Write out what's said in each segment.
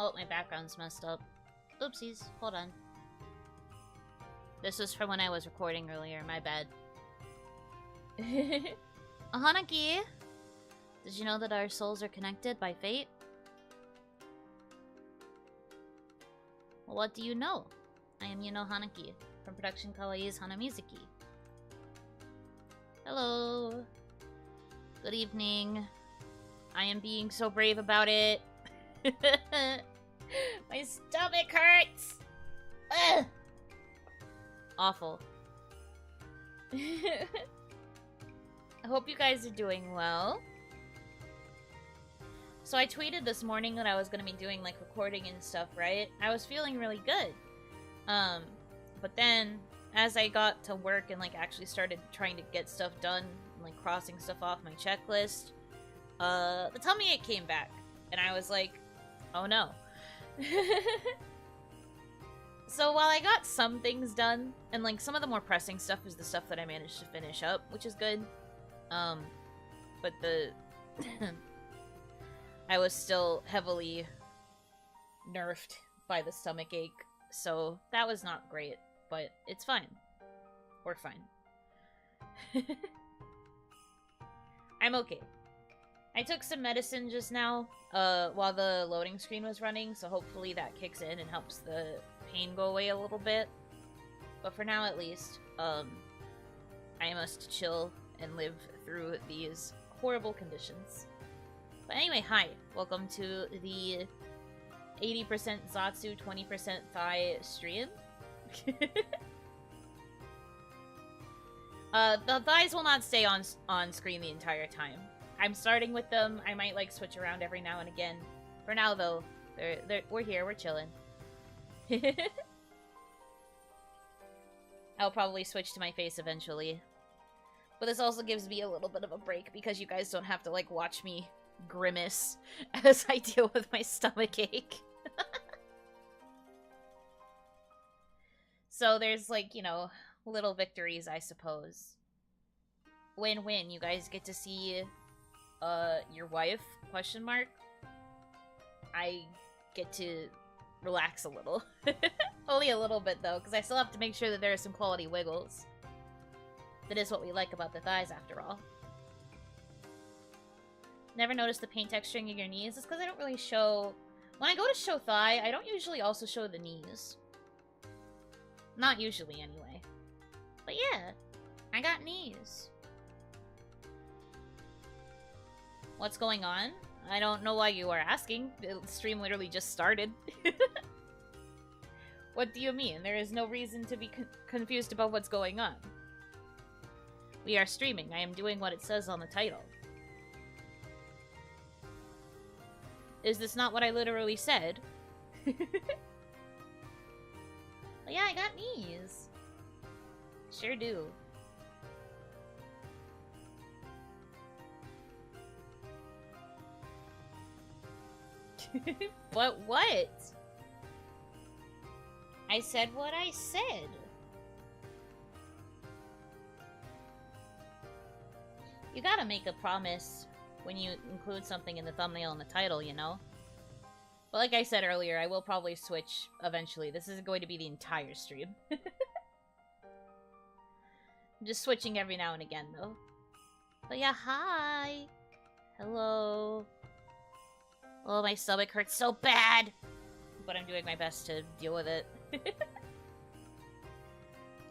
Oh, my background's messed up. Oopsies. Hold on. This was from when I was recording earlier. My bad. Hanaki! Did you know that our souls are connected by fate? Well, what do you know? I am Yuno Hanaki, from production Kawaii's Hanamizuki. Hello. Good evening. I am being so brave about it. My stomach hurts! Ugh. Awful. I hope you guys are doing well. So I tweeted this morning that I was going to be doing, like, recording and stuff, right? I was feeling really good. But then, as I got to work and, like, actually started trying to get stuff done, and, like, crossing stuff off my checklist, the tummy ache came back. And I was like, oh no. So while I got some things done, and, like, some of the more pressing stuff is the stuff that I managed to finish up, which is good. But the... I was still heavily nerfed by the stomach ache, so that was not great, but it's fine. We're fine. I'm okay. I took some medicine just now, while the loading screen was running, so hopefully that kicks in and helps the pain go away a little bit. But for now, at least, I must chill and live through these horrible conditions. But anyway, hi. Welcome to the 80% Zatsu, 20% Thigh stream. The thighs will not stay on screen the entire time. I'm starting with them. I might, like, switch around every now and again. For now, though, we're here. We're chilling. I'll probably switch to my face eventually. But this also gives me a little bit of a break because you guys don't have to, like, watch me grimace as I deal with my stomach ache. So there's, like, you know, little victories, I suppose. Win-win. You guys get to see your wife, question mark. I get to relax a little. Only a little bit, though, because I still have to make sure that there are some quality wiggles. That is what we like about the thighs, after all. Never noticed the paint texturing of your knees? It's because I don't really show... When I go to show thigh, I don't usually also show the knees. Not usually, anyway. But yeah, I got knees. What's going on? I don't know why you are asking. The stream literally just started. What do you mean? There is no reason to be confused about what's going on. We are streaming. I am doing what it says on the title. Is this not what I literally said? But yeah, I got knees. Sure do. But what? I said what I said. You gotta make a promise when you include something in the thumbnail and the title, you know? But like I said earlier, I will probably switch eventually. This isn't going to be the entire stream. I'm just switching every now and again, though. But yeah, hi! Hello. Oh, my stomach hurts so bad! But I'm doing my best to deal with it.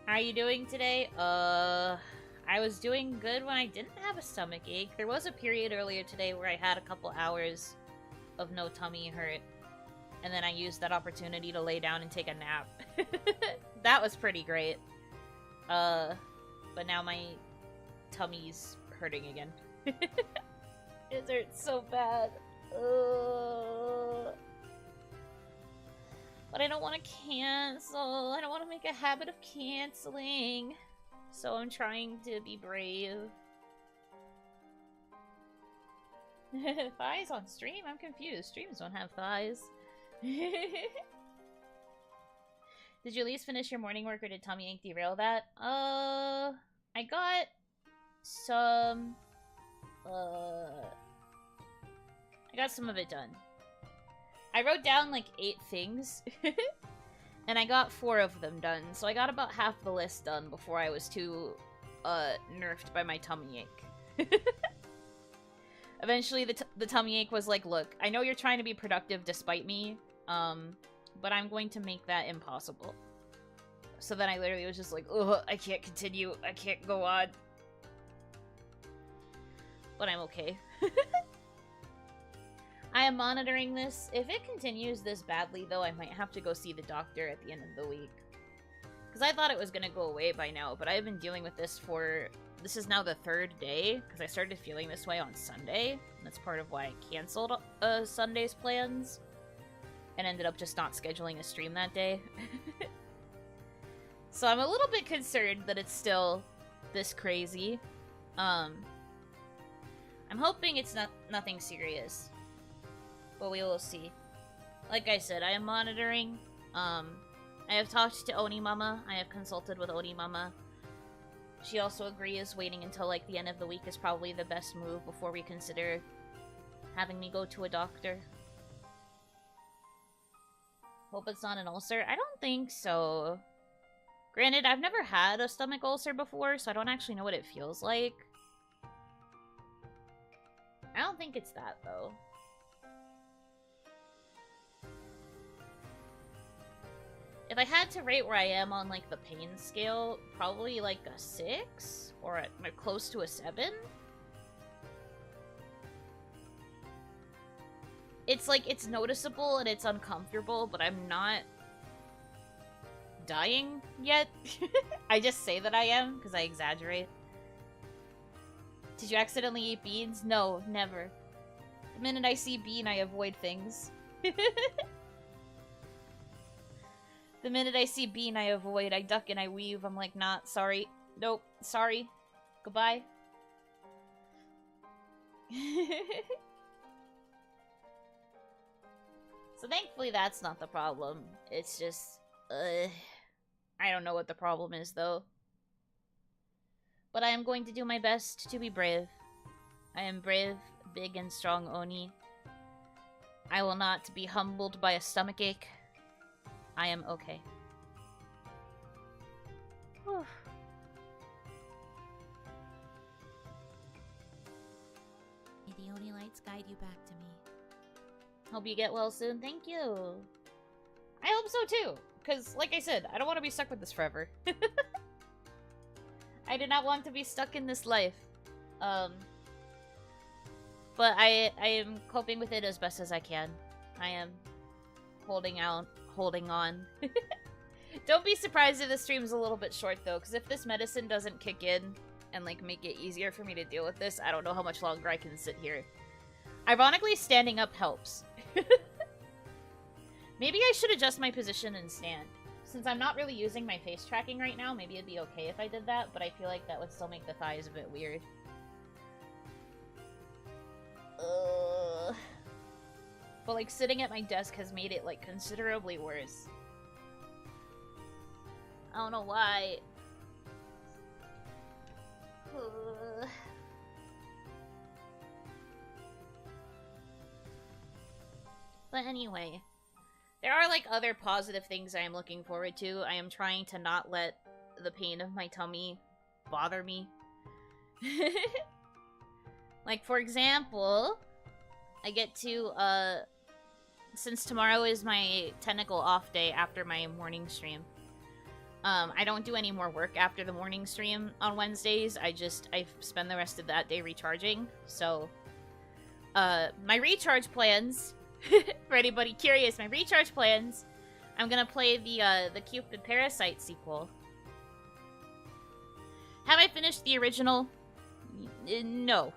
How are you doing today? I was doing good when I didn't have a stomach ache. There was a period earlier today where I had a couple hours of no tummy hurt. And then I used that opportunity to lay down and take a nap. That was pretty great. But now my tummy's hurting again. It hurts so bad. But I don't want to cancel. I don't want to make a habit of canceling. So I'm trying to be brave. Thighs on stream? I'm confused. Streams don't have thighs. Did you at least finish your morning work or did tummy ache derail that? I got some... I got some of it done. I wrote down like 8 things, and I got 4 of them done, so I got about half the list done before I was too, nerfed by my tummy ache. Eventually, the tummy ache was like, look, I know you're trying to be productive despite me, but I'm going to make that impossible. So then I literally was just like, ugh, I can't continue, I can't go on. But I'm okay. I am monitoring this. If it continues this badly, though, I might have to go see the doctor at the end of the week. Because I thought it was going to go away by now, but I've been dealing with this for... This is now the 3rd day, because I started feeling this way on Sunday. And that's part of why I canceled Sunday's plans. And ended up just not scheduling a stream that day. So I'm a little bit concerned that it's still this crazy. I'm hoping it's nothing serious. But we will see. Like I said, I am monitoring. I have talked to Oni Mama. I have consulted with Oni Mama. She also agrees waiting until like the end of the week is probably the best move before we consider having me go to a doctor. Hope it's not an ulcer. I don't think so. Granted, I've never had a stomach ulcer before, so I don't actually know what it feels like. I don't think it's that, though. If I had to rate where I am on, like, the pain scale, probably, like, a 6? Or close to a 7? It's, like, it's noticeable and it's uncomfortable, but I'm not dying yet. I just say that I am, because I exaggerate. Did you accidentally eat beans? No, never. The minute I see bean, I avoid things. The minute I see bean, I avoid. I duck and I weave. I'm like, not sorry. Nope, sorry. Goodbye. So thankfully that's not the problem. It's just, I don't know what the problem is, though. But I am going to do my best to be brave. I am brave, big and strong Oni. I will not be humbled by a stomachache. I am okay. Whew. May the Oni lights guide you back to me. Hope you get well soon. Thank you. I hope so too. Because, like I said, I don't want to be stuck with this forever. I do not want to be stuck in this life. But I am coping with it as best as I can. I am holding out, holding on. Don't be surprised if the stream's a little bit short, though, because if this medicine doesn't kick in and, like, make it easier for me to deal with this, I don't know how much longer I can sit here. Ironically, standing up helps. Maybe I should adjust my position and stand. Since I'm not really using my face tracking right now, maybe it'd be okay if I did that, but I feel like that would still make the thighs a bit weird. But, like, sitting at my desk has made it, like, considerably worse. I don't know why. But anyway, there are, like, other positive things I am looking forward to. I am trying to not let the pain of my tummy bother me. Like, for example, I get to, since tomorrow is my technical off day after my morning stream, I don't do any more work after the morning stream on Wednesdays. I spend the rest of that day recharging. So, my recharge plans, for anybody curious, my recharge plans, I'm gonna play the Cupid Parasite sequel. Have I finished the original? No.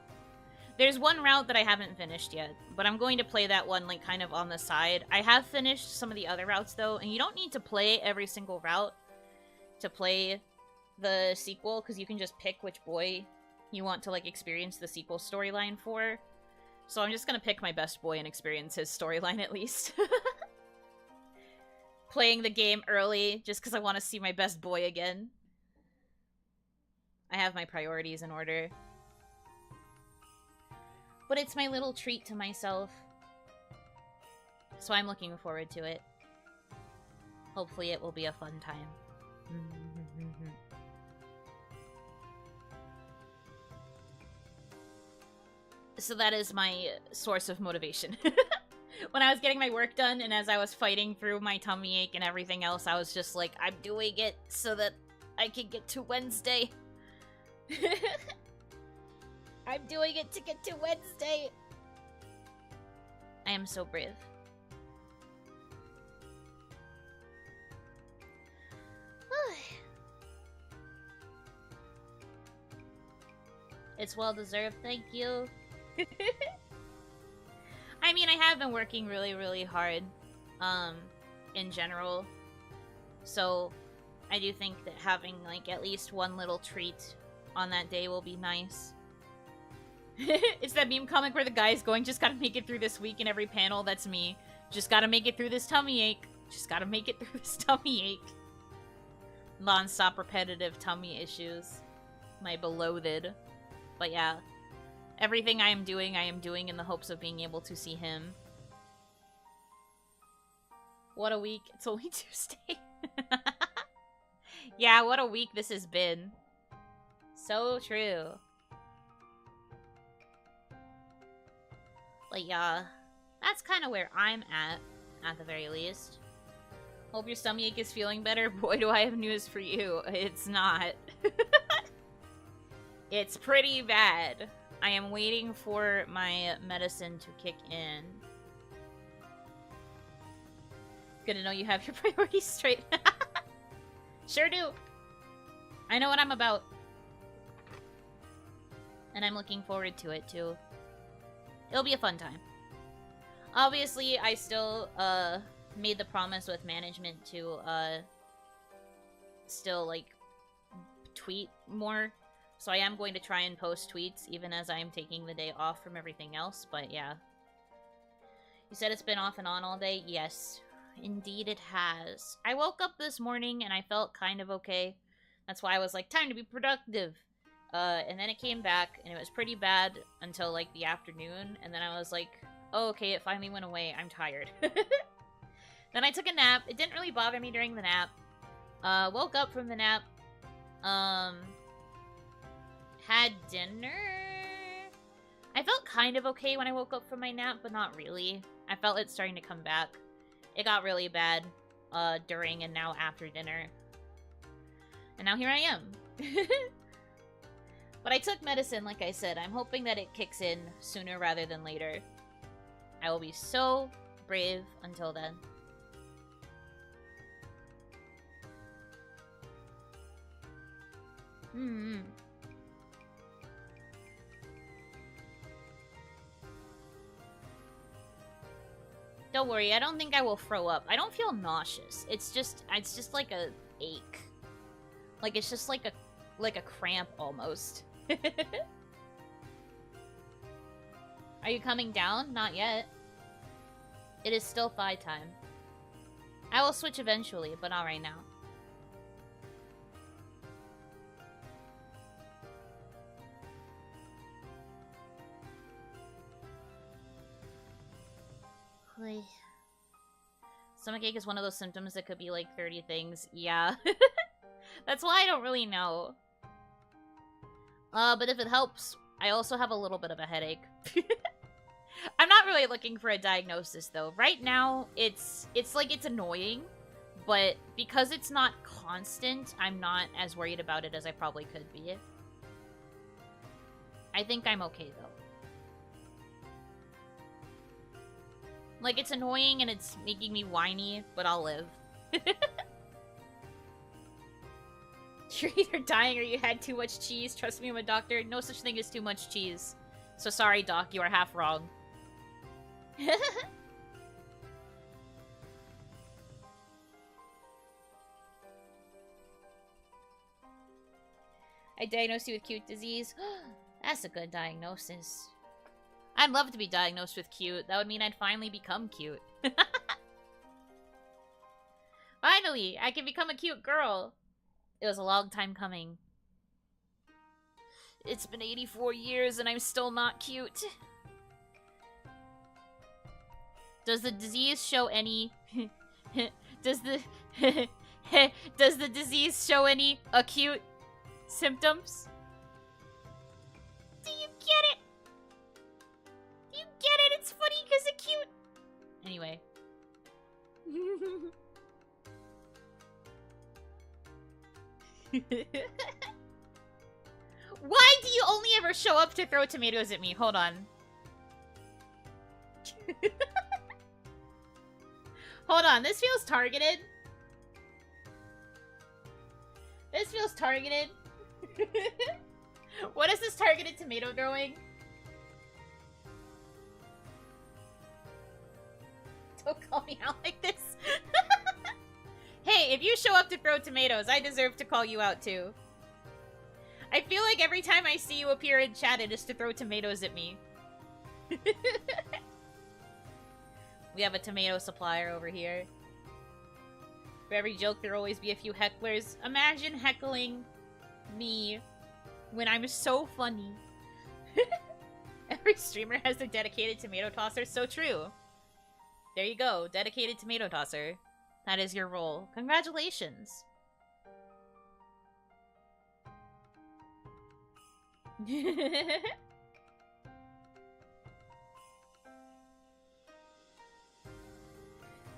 There's one route that I haven't finished yet, but I'm going to play that one, like, kind of on the side. I have finished some of the other routes, though, and you don't need to play every single route to play the sequel, because you can just pick which boy you want to, like, experience the sequel storyline for. So I'm just gonna pick my best boy and experience his storyline, at least. Playing the game early, just because I want to see my best boy again. I have my priorities in order. But it's my little treat to myself. So I'm looking forward to it. Hopefully it will be a fun time. So that is my source of motivation. When I was getting my work done and as I was fighting through my tummy ache and everything else, I was just like, I'm doing it so that I can get to Wednesday. I'm doing it to get to Wednesday. I am so brave. It's well deserved, thank you. I mean, I have been working really, really hard, in general. So, I do think that having, like, at least one little treat on that day will be nice. It's that meme comic where the guy's going, just gotta make it through this week in every panel, that's me. Just gotta make it through this tummy ache. Just gotta make it through this tummy ache. Non-stop repetitive tummy issues. My beloved. But yeah. Everything I am doing in the hopes of being able to see him. What a week. It's only Tuesday. Yeah, what a week this has been. So true. But yeah, that's kind of where I'm at the very least. Hope your stomach is feeling better. Boy, do I have news for you. It's not. It's pretty bad. I am waiting for my medicine to kick in. Good to know you have your priorities straight. Sure do. I know what I'm about. And I'm looking forward to it, too. It'll be a fun time. Obviously, I still, made the promise with management to, still, like, tweet more. So I am going to try and post tweets, even as I am taking the day off from everything else, but yeah. You said it's been off and on all day? Yes. Indeed it has. I woke up this morning and I felt kind of okay. That's why I was like, time to be productive. And then it came back, and it was pretty bad until, like, the afternoon, and then I was like, oh, okay, it finally went away. I'm tired. Then I took a nap. It didn't really bother me during the nap. Woke up from the nap. Had dinner. I felt kind of okay when I woke up from my nap, but not really. I felt it starting to come back. It got really bad during and now after dinner. And now here I am. But I took medicine, like I said. I'm hoping that it kicks in sooner rather than later. I will be so brave until then. Don't worry, I don't think I will throw up. I don't feel nauseous. It's just like a ache. Like it's just like a cramp almost. Are you coming down? Not yet. It is still thigh time. I will switch eventually, but not right now. Stomachache is one of those symptoms that could be like 30 things. Yeah. That's why I don't really know. But if it helps, I also have a little bit of a headache. I'm not really looking for a diagnosis though. Right now, it's like it's annoying, but because it's not constant, I'm not as worried about it as I probably could be. I think I'm okay though. Like, it's annoying and it's making me whiny, but I'll live. You're either dying or you had too much cheese. Trust me, I'm a doctor. No such thing as too much cheese. So sorry, Doc, you are half wrong. I diagnosed you with cute disease. That's a good diagnosis. I'd love to be diagnosed with cute. That would mean I'd finally become cute. Finally, I can become a cute girl. It was a long time coming. It's been 84 years and I'm still not cute. Does the disease show any... does the... does the disease show any acute symptoms? Do you get it? Do you get it? It's funny because acute. Anyway. Why do you only ever show up to throw tomatoes at me? Hold on. Hold on, this feels targeted. This feels targeted. What is this targeted tomato throwing? Don't call me out like this. Hey, if you show up to throw tomatoes, I deserve to call you out too. I feel like every time I see you appear in chat, it is to throw tomatoes at me. We have a tomato supplier over here. For every joke, there'll always be a few hecklers. Imagine heckling me when I'm so funny. Every streamer has their dedicated tomato tosser. So true. There you go. Dedicated tomato tosser. That is your role. Congratulations.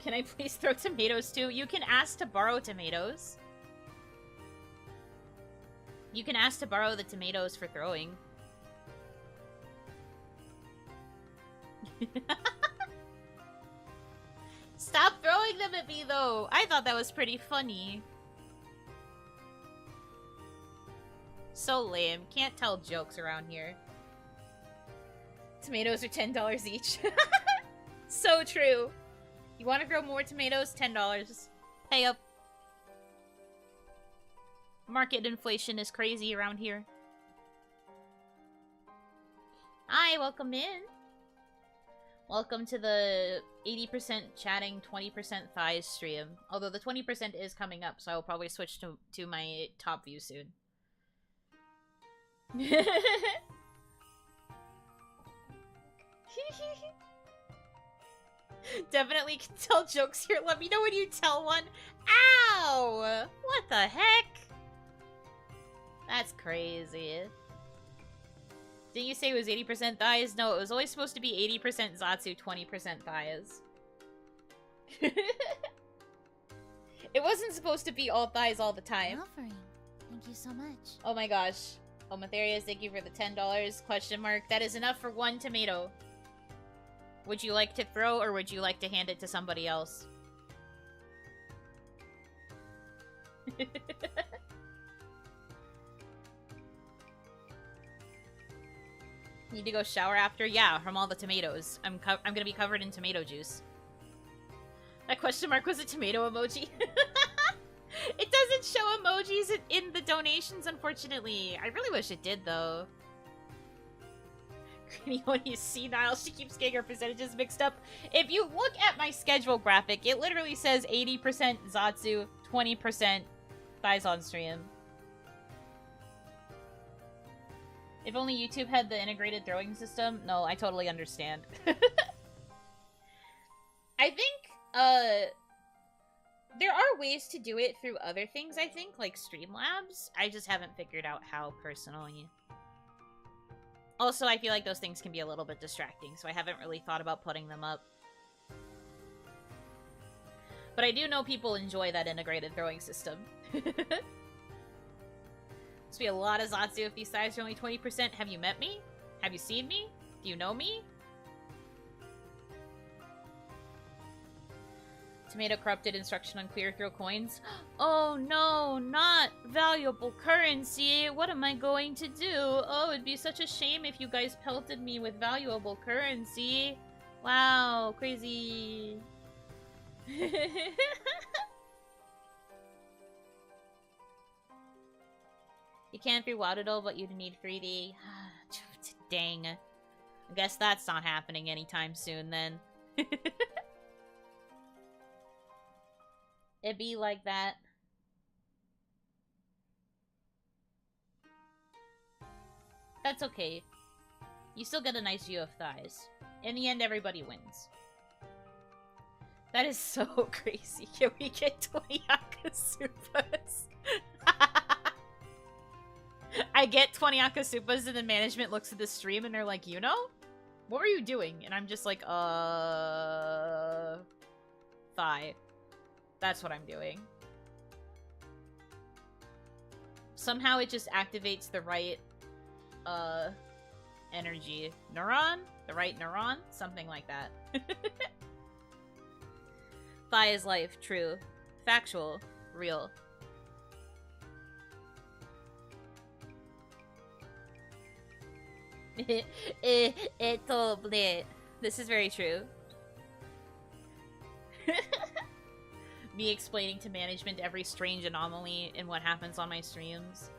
Can I please throw tomatoes too? You can ask to borrow tomatoes. You can ask to borrow the tomatoes for throwing. Stop throwing them at me though! I thought that was pretty funny. So lame. Can't tell jokes around here. Tomatoes are $10 each. So true. You want to grow more tomatoes? $10. Pay up. Market inflation is crazy around here. Hi, welcome in. Welcome to the 80% chatting, 20% thighs stream. Although the 20% is coming up, so I'll probably switch to my top view soon. Definitely can tell jokes here. Let me know when you tell one. Ow! What the heck? That's crazy. Didn't you say it was 80% thighs? No, it was always supposed to be 80% Zatsu, 20% thighs. It wasn't supposed to be all thighs all the time. Offering. Thank you so much. Oh my gosh. Oh, Matherius, thank you for the $10. Question mark. That is enough for one tomato. Would you like to throw, or would you like to hand it to somebody else? Need to go shower after? Yeah, from all the tomatoes. I'm gonna be covered in tomato juice. That question mark was a tomato emoji. It doesn't show emojis in the donations, unfortunately. I really wish it did, though. Granny Oni is senile. She keeps getting her percentages mixed up. If you look at my schedule graphic, it literally says 80% Zatsu, 20% thighs on stream. If only YouTube had the integrated throwing system. No, I totally understand. I think, there are ways to do it through other things, I think, like Streamlabs. I just haven't figured out how, personally. Also, I feel like those things can be a little bit distracting, so I haven't really thought about putting them up. But I do know people enjoy that integrated throwing system. Must be a lot of Zatsu if these thighs are only 20%. Have you met me? Have you seen me? Do you know me? Tomato corrupted instruction on clear throw coins. Oh no, not valuable currency. What am I going to do? Oh, it'd be such a shame if you guys pelted me with valuable currency. Wow, crazy. You can't do Waddle, but you'd need 3D. Dang. I guess that's not happening anytime soon then. It be like that. That's okay. You still get a nice view of thighs. In the end, everybody wins. That is so crazy. Can we get 20 Akasupas? I get 20 Akasupas and then management looks at the stream and they're like, you know? What were you doing? And I'm just like, thigh. That's what I'm doing. Somehow it just activates the right, energy. Neuron? The right neuron? Something like that. Thigh is life. True. Factual. Real. This is very true. Me explaining to management every strange anomaly in what happens on my streams.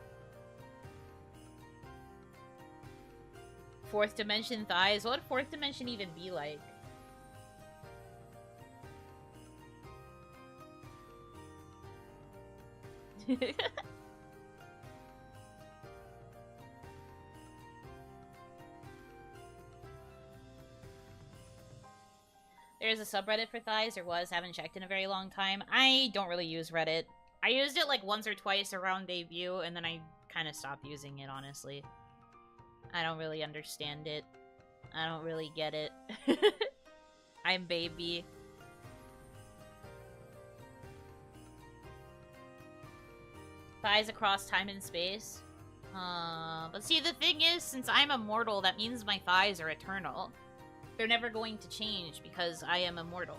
Fourth dimension thighs? What would fourth dimension even be like? There's a subreddit for thighs, or was, haven't checked in a very long time. I don't really use Reddit. I used it like once or twice around debut, and then I kind of stopped using it, honestly. I don't really understand it. I don't really get it. I'm baby. Thighs across time and space. But see, the thing is, since I'm immortal, that means my thighs are eternal. They're never going to change because I am immortal.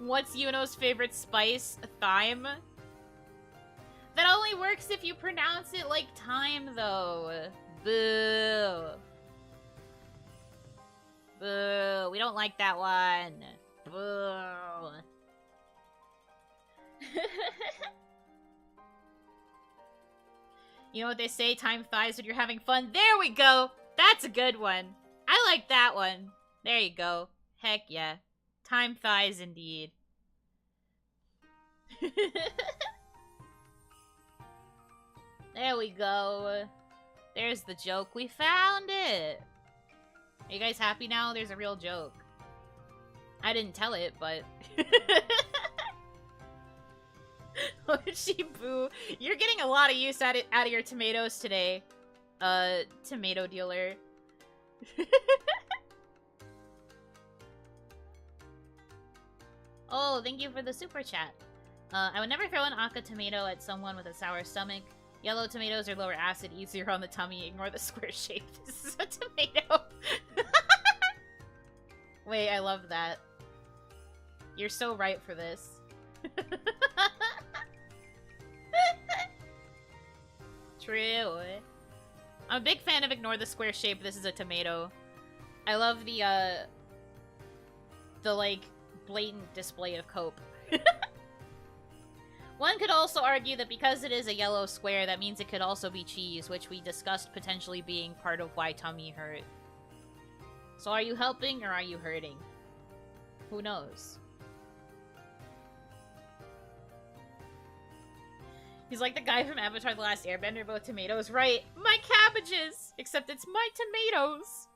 What's Yuno's favorite spice? Thyme? That only works if you pronounce it like time, though. Boo. Boo. We don't like that one. Boo. You know what they say? Time thighs when you're having fun. There we go! That's a good one. I like that one. There you go. Heck yeah. Time thighs indeed. There we go. There's the joke. We found it! Are you guys happy now? There's a real joke. I didn't tell it, but... Boo. You're getting a lot of use out of your tomatoes today. Tomato dealer. Oh, thank you for the super chat. I would never throw an Aka tomato at someone with a sour stomach. Yellow tomatoes are lower acid, easier on the tummy. Ignore the square shape. This is a tomato. Wait, I love that. You're so right for this. True. I'm a big fan of ignore the square shape. This is a tomato. I love the like, blatant display of cope. One could also argue that because it is a yellow square, that means it could also be cheese, which we discussed potentially being part of why tummy hurt. So are you helping or are you hurting? Who knows? He's like the guy from Avatar: The Last Airbender, both tomatoes. Right, my cabbages! Except it's my tomatoes!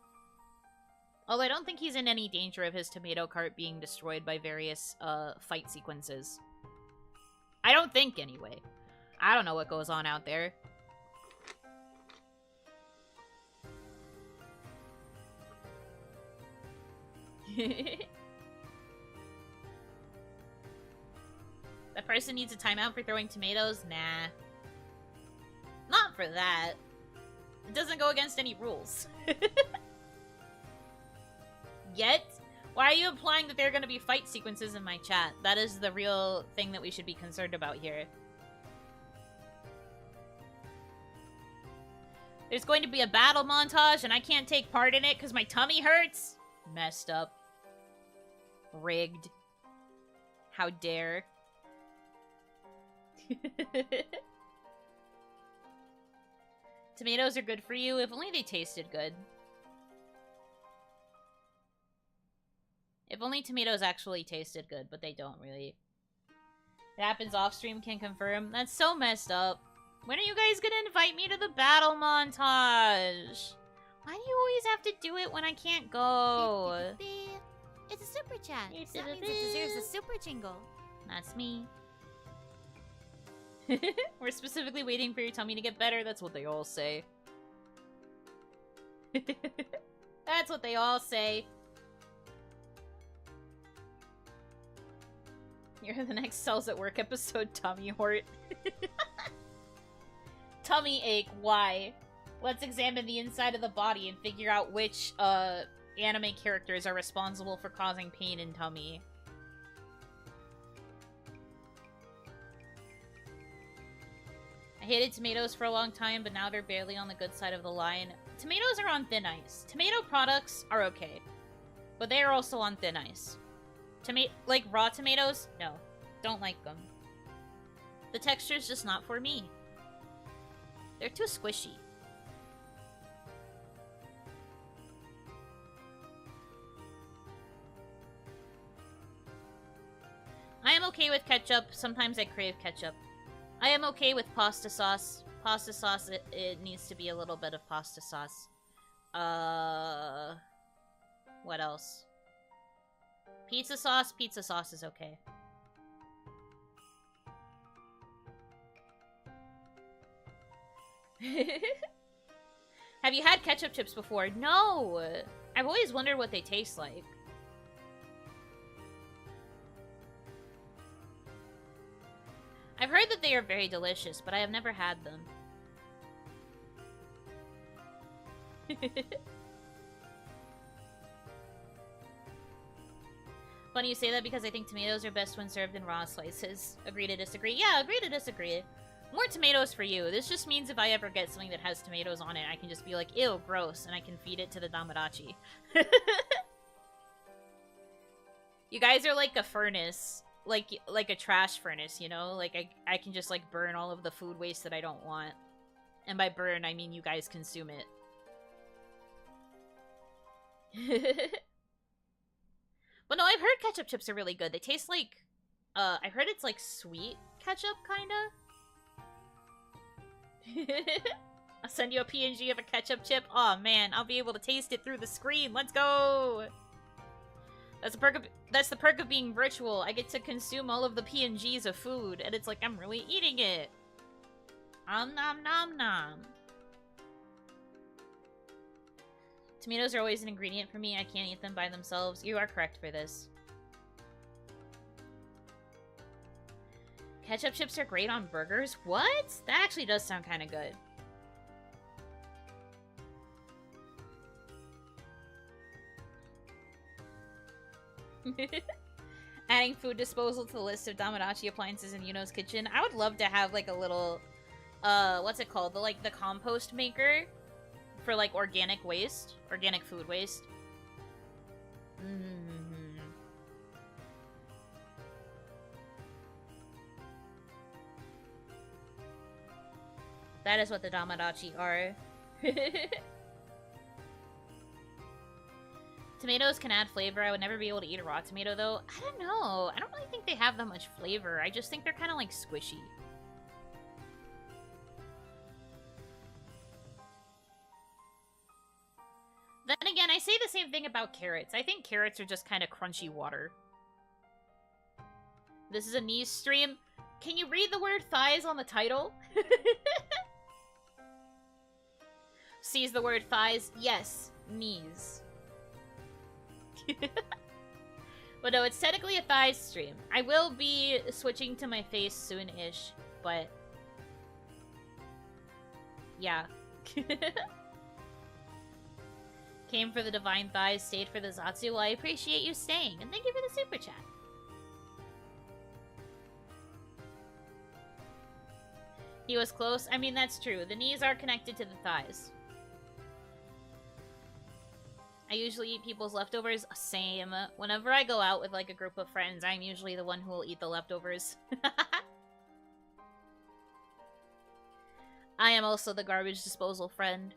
Although I don't think he's in any danger of his tomato cart being destroyed by various, fight sequences. I don't think, anyway. I don't know what goes on out there. That person needs a timeout for throwing tomatoes? Nah. Not for that. It doesn't go against any rules. Yet? Why are you implying that there are going to be fight sequences in my chat? That is the real thing that we should be concerned about here. There's going to be a battle montage and I can't take part in it because my tummy hurts? Messed up. Rigged. How dare. Tomatoes are good for you, if only they tasted good. If only tomatoes actually tasted good, but they don't really. It happens off stream, can confirm. That's so messed up. When are you guys gonna invite me to the battle montage? Why do you always have to do it when I can't go? It's a super chat. That means it deserves a super jingle. That's me. We're specifically waiting for your tummy to get better. That's what they all say. That's what they all say. You're the next Cells at Work episode, Tummy Hort. Tummy ache, why? Let's examine the inside of the body and figure out which, anime characters are responsible for causing pain in tummy. I hated tomatoes for a long time, but now they're barely on the good side of the line. Tomatoes are on thin ice. Tomato products are okay, but they are also on thin ice. Like raw tomatoes? No. Don't like them. The texture's just not for me. They're too squishy. I am okay with ketchup. Sometimes I crave ketchup. I am okay with pasta sauce. Pasta sauce, it needs to be a little bit of pasta sauce. What else? Pizza sauce is okay. Have you had ketchup chips before? No! I've always wondered what they taste like. I've heard that they are very delicious, but I have never had them. Funny you say that because I think tomatoes are best when served in raw slices. Agree to disagree? Yeah, agree to disagree. More tomatoes for you. This just means if I ever get something that has tomatoes on it, I can just be like, ew, gross, and I can feed it to the Damarachi. You guys are like a furnace. Like a trash furnace, you know? Like, I can just, like, burn all of the food waste that I don't want. And by burn, I mean you guys consume it. But no, I've heard ketchup chips are really good. They taste like, I've heard it's like sweet ketchup, kinda. I'll send you a PNG of a ketchup chip. Aw, man, I'll be able to taste it through the screen. Let's go! That's the perk of being virtual. I get to consume all of the PNGs of food, and it's like I'm really eating it. Nom nom nom. Tomatoes are always an ingredient for me. I can't eat them by themselves. You are correct for this. Ketchup chips are great on burgers? What? That actually does sound kind of good. Adding food disposal to the list of Damarachi appliances in Yuno's kitchen. I would love to have like a little, what's it called? The compost maker for like organic waste, organic food waste. That is what the Damarachi are. Tomatoes can add flavor. I would never be able to eat a raw tomato, though. I don't know. I don't really think they have that much flavor. I just think they're kind of, like, squishy. Then again, I say the same thing about carrots. I think carrots are just kind of crunchy water. This is a knees stream. Can you read the word thighs on the title? Sees the word thighs? Yes. Knees. But no, it's technically a thighs stream. I will be switching to my face soon-ish, but... yeah. Came for the divine thighs, stayed for the Zatsu. Well, I appreciate you staying, and thank you for the super chat. He was close. I mean, that's true. The knees are connected to the thighs. I usually eat people's leftovers. Same. Whenever I go out with, like, a group of friends, I'm usually the one who will eat the leftovers. I am also the garbage disposal friend.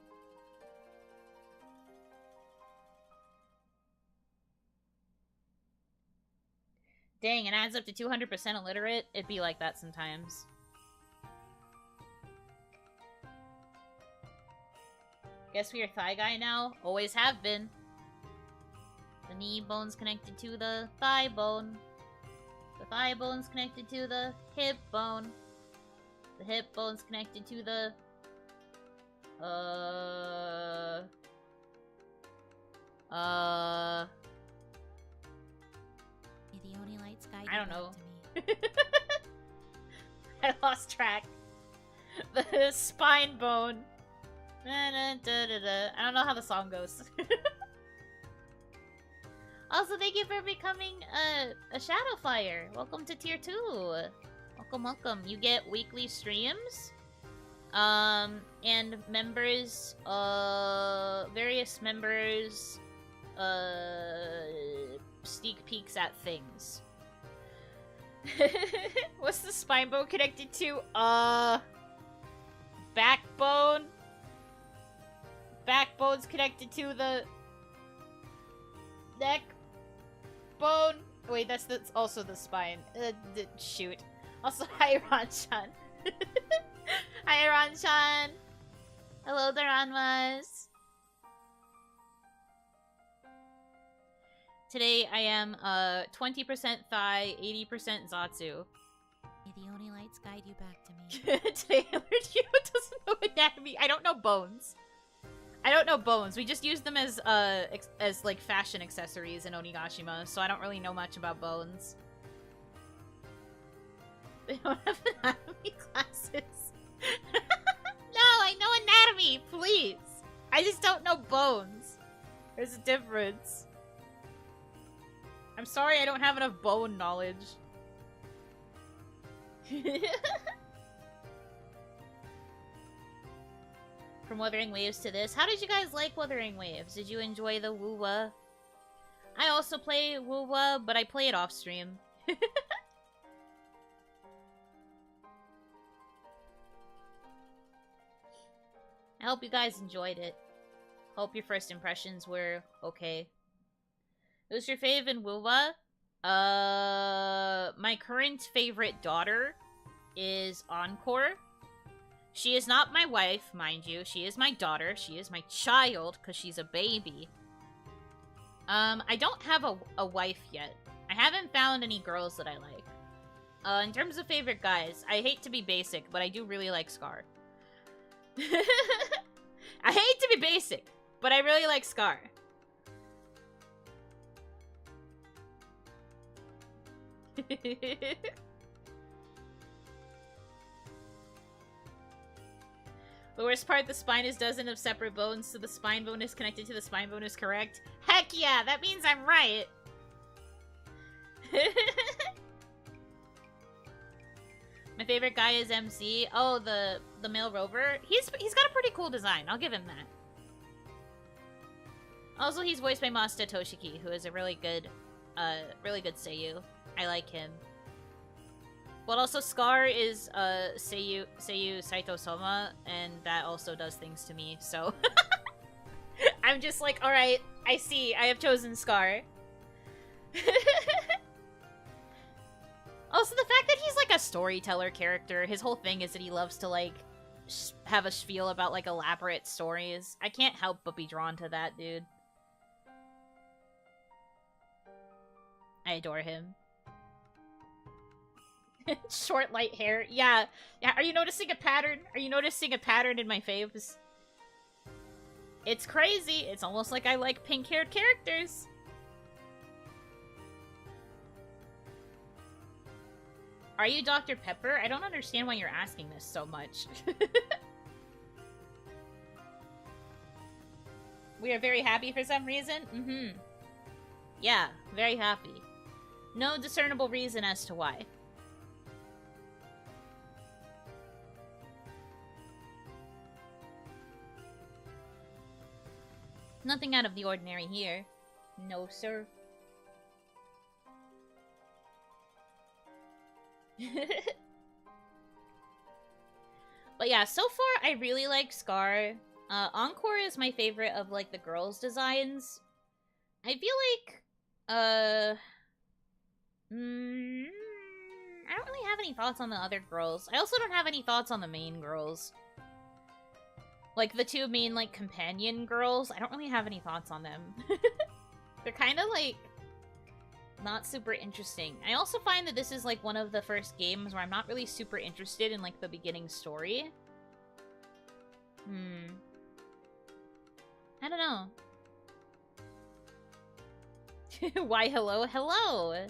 Dang, it adds up to 200% illiterate. It'd be like that sometimes. Guess we are thigh guy now. Always have been. The knee bone's connected to the thigh bone. The thigh bone's connected to the hip bone. The hip bone's connected to the... May the only lights guide I you don't back know. to me. I lost track. The spine bone. I don't know how the song goes. Also, thank you for becoming a Shadowfire. Welcome to tier 2. Welcome, welcome. You get weekly streams. And members, various members, sneak peeks at things. What's the spine bone connected to? Backbone? Backbone's connected to the... neck bone. Wait, that's also the spine. Shoot. Also, hi, Ron-chan. Hi, Ron-chan. Hello, the Ranmas. Today, I am 20% thigh, 80% Zatsu. May the only lights guide you back to me. Today, Allergio doesn't know anatomy. I don't know bones. I don't know bones. We just use them as like fashion accessories in Onigashima, so I don't really know much about bones. They don't have anatomy classes. No, I know anatomy, please. I just don't know bones. There's a difference. I'm sorry I don't have enough bone knowledge. From Wuthering Waves to this. How did you guys like Wuthering Waves? Did you enjoy the woo-wa? I also play woo-wa, but I play it off stream. I hope you guys enjoyed it. Hope your first impressions were okay. Who's your fave in woo-wa? My current favorite daughter is Encore. She is not my wife, mind you. She is my daughter. She is my child, because she's a baby. I don't have a wife yet. I haven't found any girls that I like. In terms of favorite guys, I hate to be basic, but I do really like Scar. I hate to be basic, but I really like Scar. The worst part, the spine is dozen of separate bones, so the spine bone is connected to the spine bone is correct. Heck yeah, that means I'm right! My favorite guy is MC. Oh, the male rover. He's got a pretty cool design, I'll give him that. Also, he's voiced by Masta Toshiki, who is a really good seiyuu. I like him. But also, Scar is seiyuu Saito Soma, and that also does things to me, so... I'm just like, alright, I see, I have chosen Scar. Also, the fact that he's like a storyteller character, his whole thing is that he loves to like, have a spiel about like elaborate stories. I can't help but be drawn to that, dude. I adore him. Short, light hair. Yeah. Are you noticing a pattern? Are you noticing a pattern in my faves? It's crazy. It's almost like I like pink-haired characters. Are you Dr. Pepper? I don't understand why you're asking this so much. We are very happy for some reason? Mm-hmm. Yeah, very happy. No discernible reason as to why. Nothing out of the ordinary here. No, sir. But yeah, so far I really like Scar. Encore is my favorite of like the girls' designs. I feel like I don't really have any thoughts on the other girls. I also don't have any thoughts on the main girls. Like, the two main, like, companion girls, I don't really have any thoughts on them. They're kind of, like, not super interesting. I also find that this is, like, one of the first games where I'm not really super interested in, like, the beginning story. I don't know. Why hello? Hello!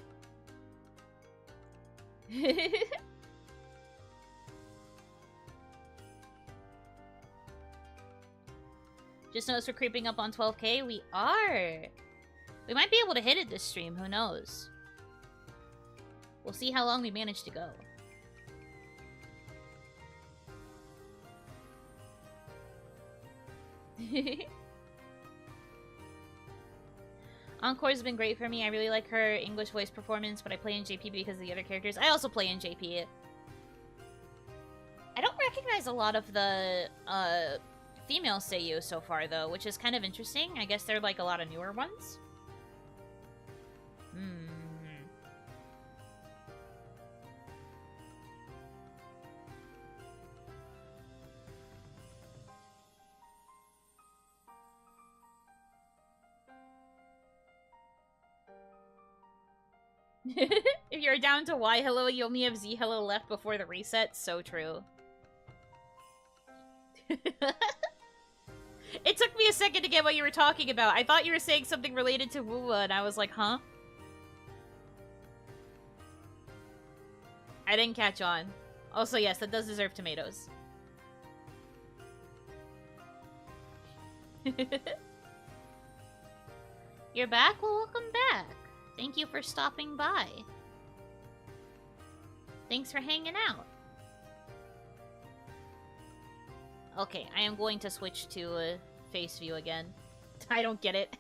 Just noticed we're creeping up on 12K. We are! We might be able to hit it this stream, who knows? We'll see how long we manage to go. Encore's been great for me. I really like her English voice performance, but I play in JP because of the other characters. I also play in JP. I don't recognize a lot of the female seiyuu so far, though, which is kind of interesting. I guess they're like a lot of newer ones. If you're down to Y hello, you only have Z hello left before the reset. So true. It took me a second to get what you were talking about. I thought you were saying something related to Wuwa, and I was like, huh? I didn't catch on. Also, yes, that does deserve tomatoes. You're back? Well, welcome back. Thank you for stopping by. Thanks for hanging out. Okay, I am going to switch to face view again. I don't get it.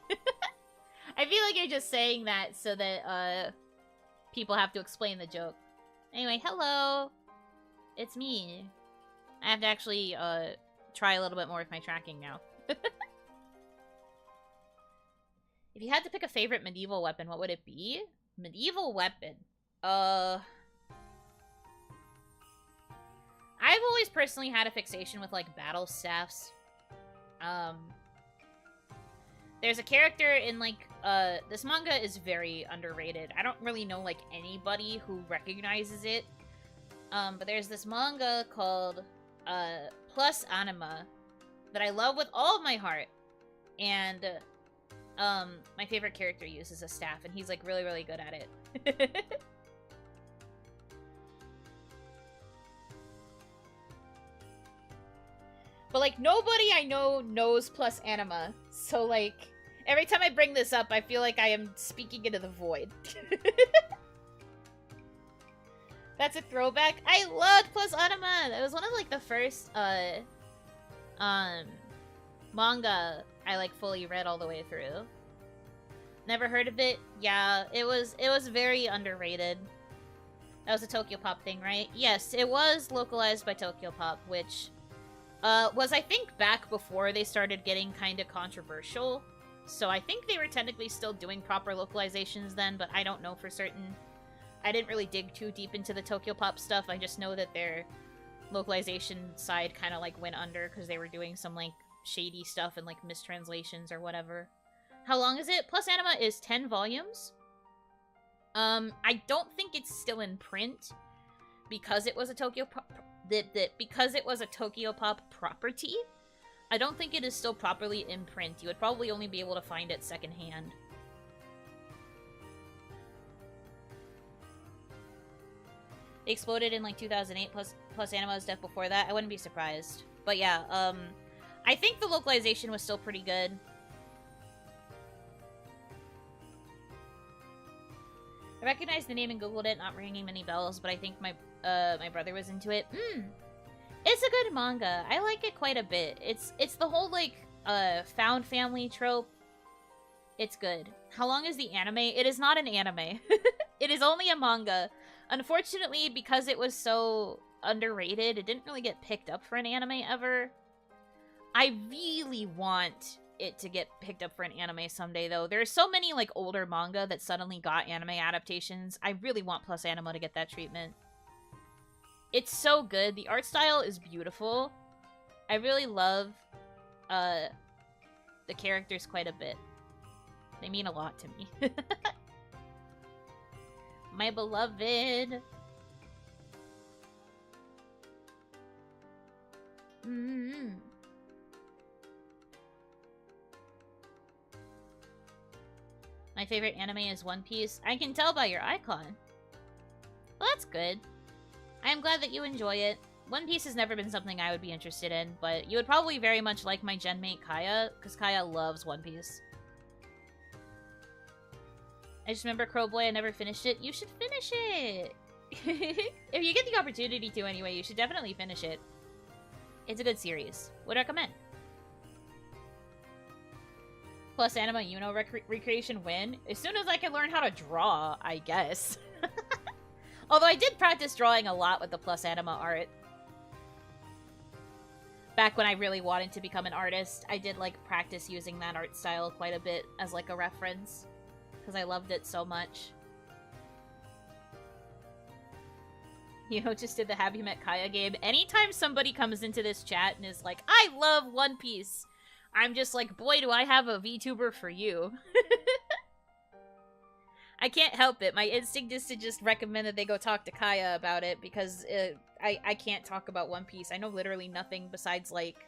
I feel like you're just saying that so that people have to explain the joke. Anyway, hello. It's me. I have to actually try a little bit more with my tracking now. If you had to pick a favorite medieval weapon, what would it be? Medieval weapon. I've always personally had a fixation with, like, battle staffs. There's a character in, like, this manga is very underrated. I don't really know, like, anybody who recognizes it. But there's this manga called, Plus Anima that I love with all of my heart. And, my favorite character uses a staff, and he's, like, really, really good at it. But, like, nobody I know knows Plus Anima. So, like, every time I bring this up, I feel like I am speaking into the void. That's a throwback. I loved Plus Anima! It was one of, like, the first, manga I, like, fully read all the way through. Never heard of it? Yeah, it was very underrated. That was a Tokyo Pop thing, right? Yes, it was localized by Tokyo Pop, which was, I think, back before they started getting kind of controversial. So I think they were technically still doing proper localizations then, but I don't know for certain. I didn't really dig too deep into the Tokyo Pop stuff. I just know that their localization side kind of, like, went under because they were doing some, like, shady stuff and, like, mistranslations or whatever. How long is it? Plus Anima is 10 volumes. I don't think it's still in print because it was a Tokyo Pop because it was a Tokyo Pop property. I don't think it is still properly in print. You would probably only be able to find it secondhand. They exploded in, like, 2008, plus Anima was deaf before that. I wouldn't be surprised. But yeah, I think the localization was still pretty good. I recognized the name and googled it, not ringing many bells, but I think my brother was into it. It's a good manga. I like it quite a bit. It's the whole, like, found family trope. It's good. How long is the anime? It is not an anime. It is only a manga. Unfortunately, because it was so underrated, it didn't really get picked up for an anime ever. I really want it to get picked up for an anime someday, though. There's so many, like, older manga that suddenly got anime adaptations. I really want Plus Anima to get that treatment. It's so good. The art style is beautiful. I really love the characters quite a bit. They mean a lot to me. My beloved. My favorite anime is One Piece. I can tell by your icon. Well, that's good. I am glad that you enjoy it. One Piece has never been something I would be interested in, but you would probably very much like my gen mate Kaya, because Kaya loves One Piece. I just remember Crowboy, I never finished it. You should finish it! If you get the opportunity to anyway, you should definitely finish it. It's a good series. Would recommend. Plus anime Yuno recreation win. As soon as I can learn how to draw, I guess. Although I did practice drawing a lot with the plus anima art. Back when I really wanted to become an artist, I did like practice using that art style quite a bit as like a reference. Because I loved it so much. You know, just did the Have You Met Kaya game. Anytime somebody comes into this chat and is like, I love One Piece, I'm just like, boy, do I have a VTuber for you. I can't help it. My instinct is to just recommend that they go talk to Kaya about it because I can't talk about One Piece. I know literally nothing besides, like,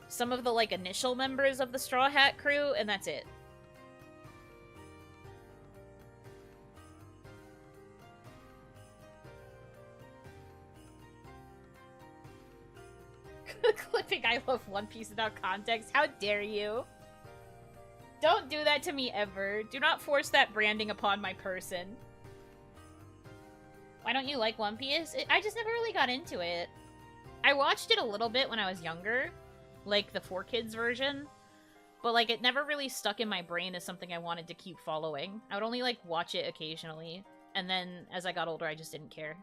some of the, like, initial members of the Straw Hat crew, and that's it. Clipping I love One Piece without context. How dare you? Don't do that to me ever. Do not force that branding upon my person. Why don't you like One Piece? I just never really got into it. I watched it a little bit when I was younger. Like the 4Kids version. But like it never really stuck in my brain as something I wanted to keep following. I would only like watch it occasionally. And then as I got older I just didn't care.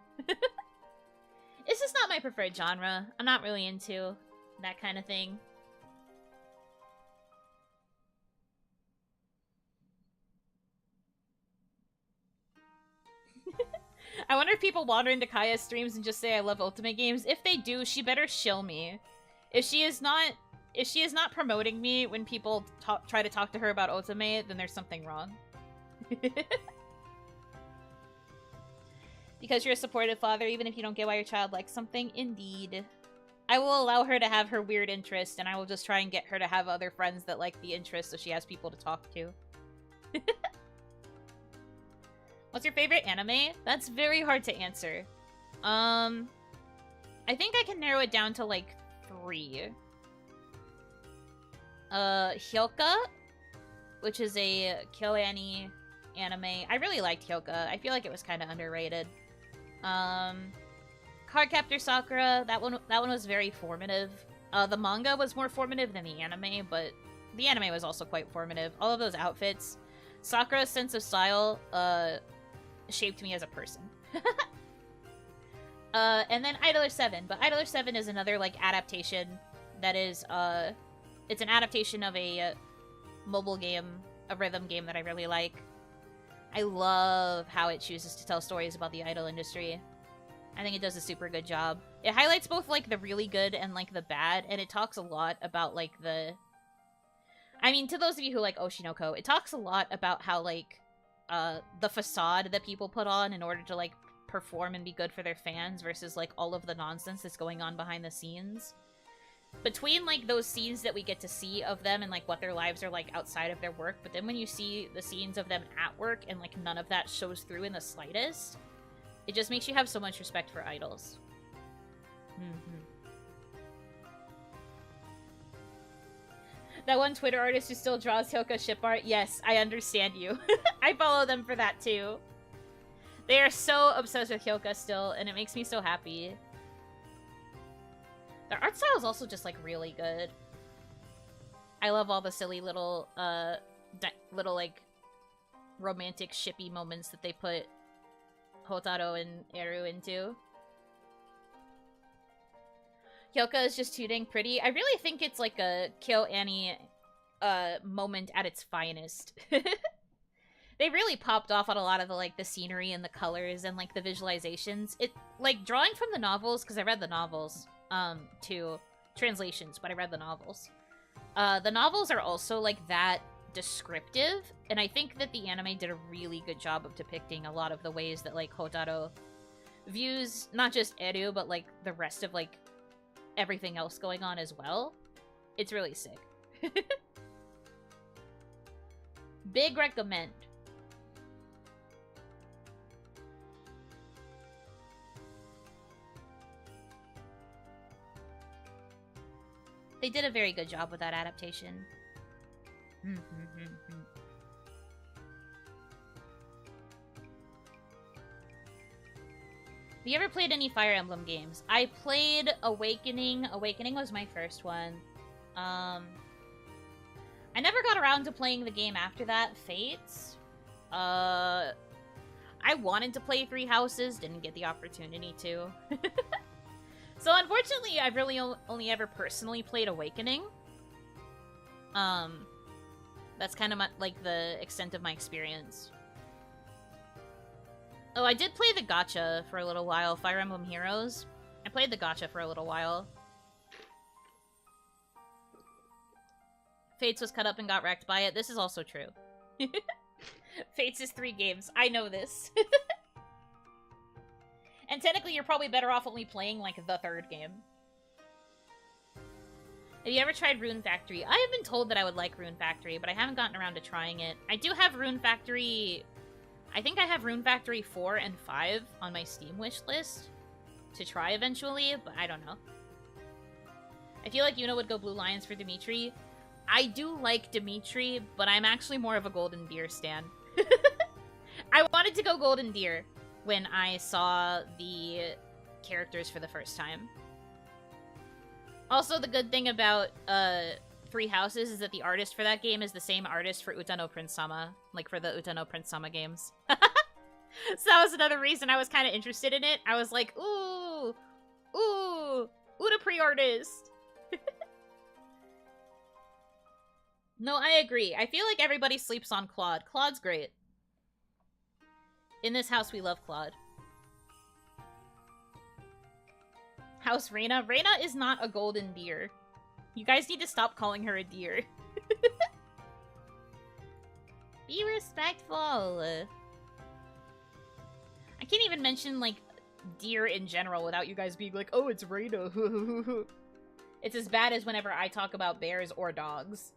It's just not my preferred genre. I'm not really into that kind of thing. I wonder if people wander into Kaya's streams and just say I love Ultimate games. If they do, she better shill me. If she is not promoting me when people try to talk to her about Ultimate, then there's something wrong. Because you're a supportive father, even if you don't get why your child likes something? Indeed. I will allow her to have her weird interest, and I will just try and get her to have other friends that like the interest so she has people to talk to. What's your favorite anime? That's very hard to answer. I think I can narrow it down to, like, 3. Hyoka, which is a KyoAni anime. I really liked Hyoka. I feel like it was kind of underrated. Cardcaptor Sakura, that one was very formative. The manga was more formative than the anime, but the anime was also quite formative. All of those outfits. Sakura's sense of style, shaped me as a person. And then Idler 7. But Idler 7 is another, like, adaptation that is, it's an adaptation of a mobile game, a rhythm game that I really like. I love how it chooses to tell stories about the idol industry. I think it does a super good job. It highlights both, like, the really good and, like, the bad, and it talks a lot about, like, the... I mean, to those of you who like Oshinoko, it talks a lot about how, like, the facade that people put on in order to, like, perform and be good for their fans versus, like, all of the nonsense that's going on behind the scenes. Between, like, those scenes that we get to see of them and, like, what their lives are like outside of their work, but then when you see the scenes of them at work and, like, none of that shows through in the slightest, it just makes you have so much respect for idols. That one Twitter artist who still draws Hyoka ship art? Yes, I understand you. I follow them for that too. They are so obsessed with Hyoka still, and it makes me so happy. Their art style is also just, like, really good. I love all the silly little, like, romantic shippy moments that they put Hotaro and Eru into. Hyoka is just too dang pretty. I really think it's like a KyoAni moment at its finest. They really popped off on a lot of the, like, the scenery and the colors and, like, the visualizations. It, like, drawing from the novels, because I read the novels, to translations, but I read the novels. The novels are also, like, that descriptive, and I think that the anime did a really good job of depicting a lot of the ways that, like, Hotaro views not just Eru, but, like, the rest of, like, everything else going on as well. It's really sick. Big recommend. They did a very good job with that adaptation. Have you ever played any Fire Emblem games? I played Awakening. Awakening was my first one. I never got around to playing the game after that, Fates. I wanted to play Three Houses, didn't get the opportunity to. So unfortunately, I've really only ever personally played Awakening. That's kind of like the extent of my experience. Oh, I did play the gacha for a little while, Fire Emblem Heroes. I played the gacha for a little while. Fates was cut up and got wrecked by it. This is also true. Fates is 3 games. I know this. And technically, you're probably better off only playing, like, the 3rd game. Have you ever tried Rune Factory? I have been told that I would like Rune Factory, but I haven't gotten around to trying it. I do have Rune Factory... I think I have Rune Factory 4 and 5 on my Steam wish list to try eventually, but I don't know. I feel like Yuno would go Blue Lions for Dimitri. I do like Dimitri, but I'm actually more of a Golden Deer stan. I wanted to go Golden Deer when I saw the characters for the first time. Also, the good thing about Three Houses is that the artist for that game is the same artist for Uta no Prince Sama, like for the Uta no Prince Sama games. So that was another reason I was kind of interested in it. I was like, ooh, Uta pre-artist. No, I agree. I feel like everybody sleeps on Claude. Claude's great. In this house, we love Claude. House Reina. Reina is not a golden deer. You guys need to stop calling her a deer. Be respectful. I can't even mention, like, deer in general without you guys being like, oh, it's Reina. It's as bad as whenever I talk about bears or dogs.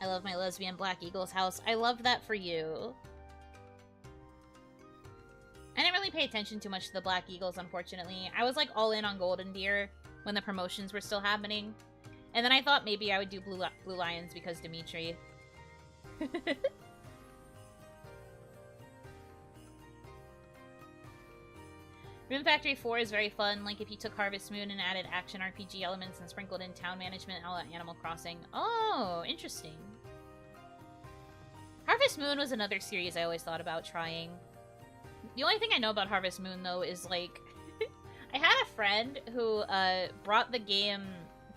I love my lesbian Black Eagles house. I love that for you. I didn't really pay attention too much to the Black Eagles, unfortunately. I was, like, all in on Golden Deer when the promotions were still happening. And then I thought maybe I would do Blue Lions because Dimitri. Rune Factory 4 is very fun, like if you took Harvest Moon and added action RPG elements and sprinkled in town management a la Animal Crossing. Oh, interesting. Harvest Moon was another series I always thought about trying. The only thing I know about Harvest Moon, though, is, like... I had a friend who brought the game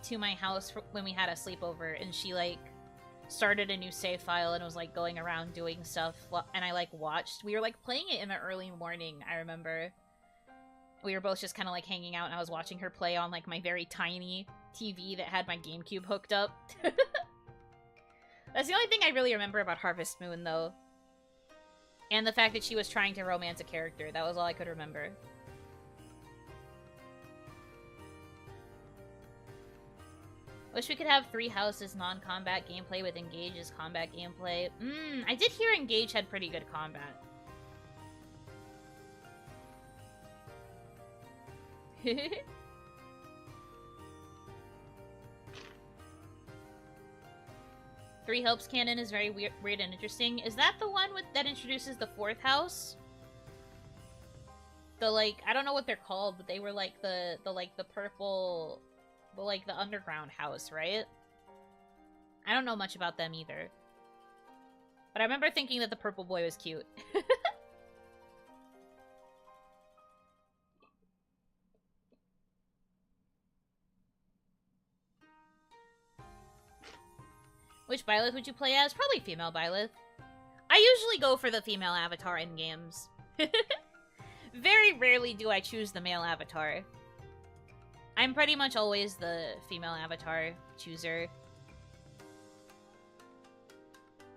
to my house when we had a sleepover, and she, like, started a new save file and was, like, going around doing stuff, and I, like, watched. We were, like, playing it in the early morning, I remember. We were both just kind of, like, hanging out, and I was watching her play on, like, my very tiny TV that had my GameCube hooked up. That's the only thing I really remember about Harvest Moon, though. And the fact that she was trying to romance a character. That was all I could remember. Wish we could have Three Houses non-combat gameplay with Engage's combat gameplay. I did hear Engage had pretty good combat. Three Hopes canon is very weird and interesting. Is that the one that introduces the 4th house? The, like, I don't know what they're called, but they were like the purple, the underground house, right? I don't know much about them either. But I remember thinking that the purple boy was cute. Which Byleth would you play as? Probably female Byleth. I usually go for the female avatar in games. Very rarely do I choose the male avatar. I'm pretty much always the female avatar chooser.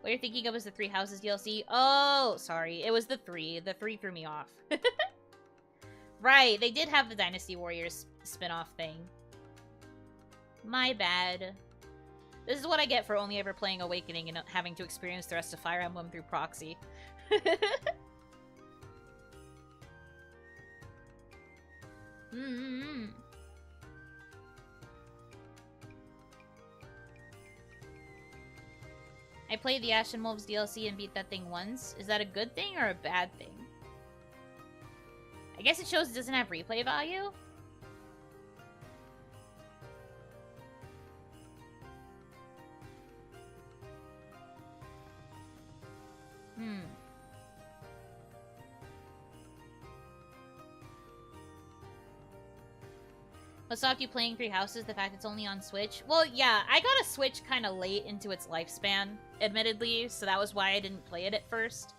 What you're thinking of is the Three Houses DLC? Oh, sorry. It was the 3. The 3 threw me off. Right, they did have the Dynasty Warriors spin-off thing. My bad. This is what I get for only ever playing Awakening and having to experience the rest of Fire Emblem through proxy. I played the Ashen Wolves DLC and beat that thing once. Is that a good thing or a bad thing? I guess it shows it doesn't have replay value? What stopped you playing Three Houses? The fact it's only on Switch? Well, yeah, I got a Switch kind of late into its lifespan, admittedly, so that was why I didn't play it at first.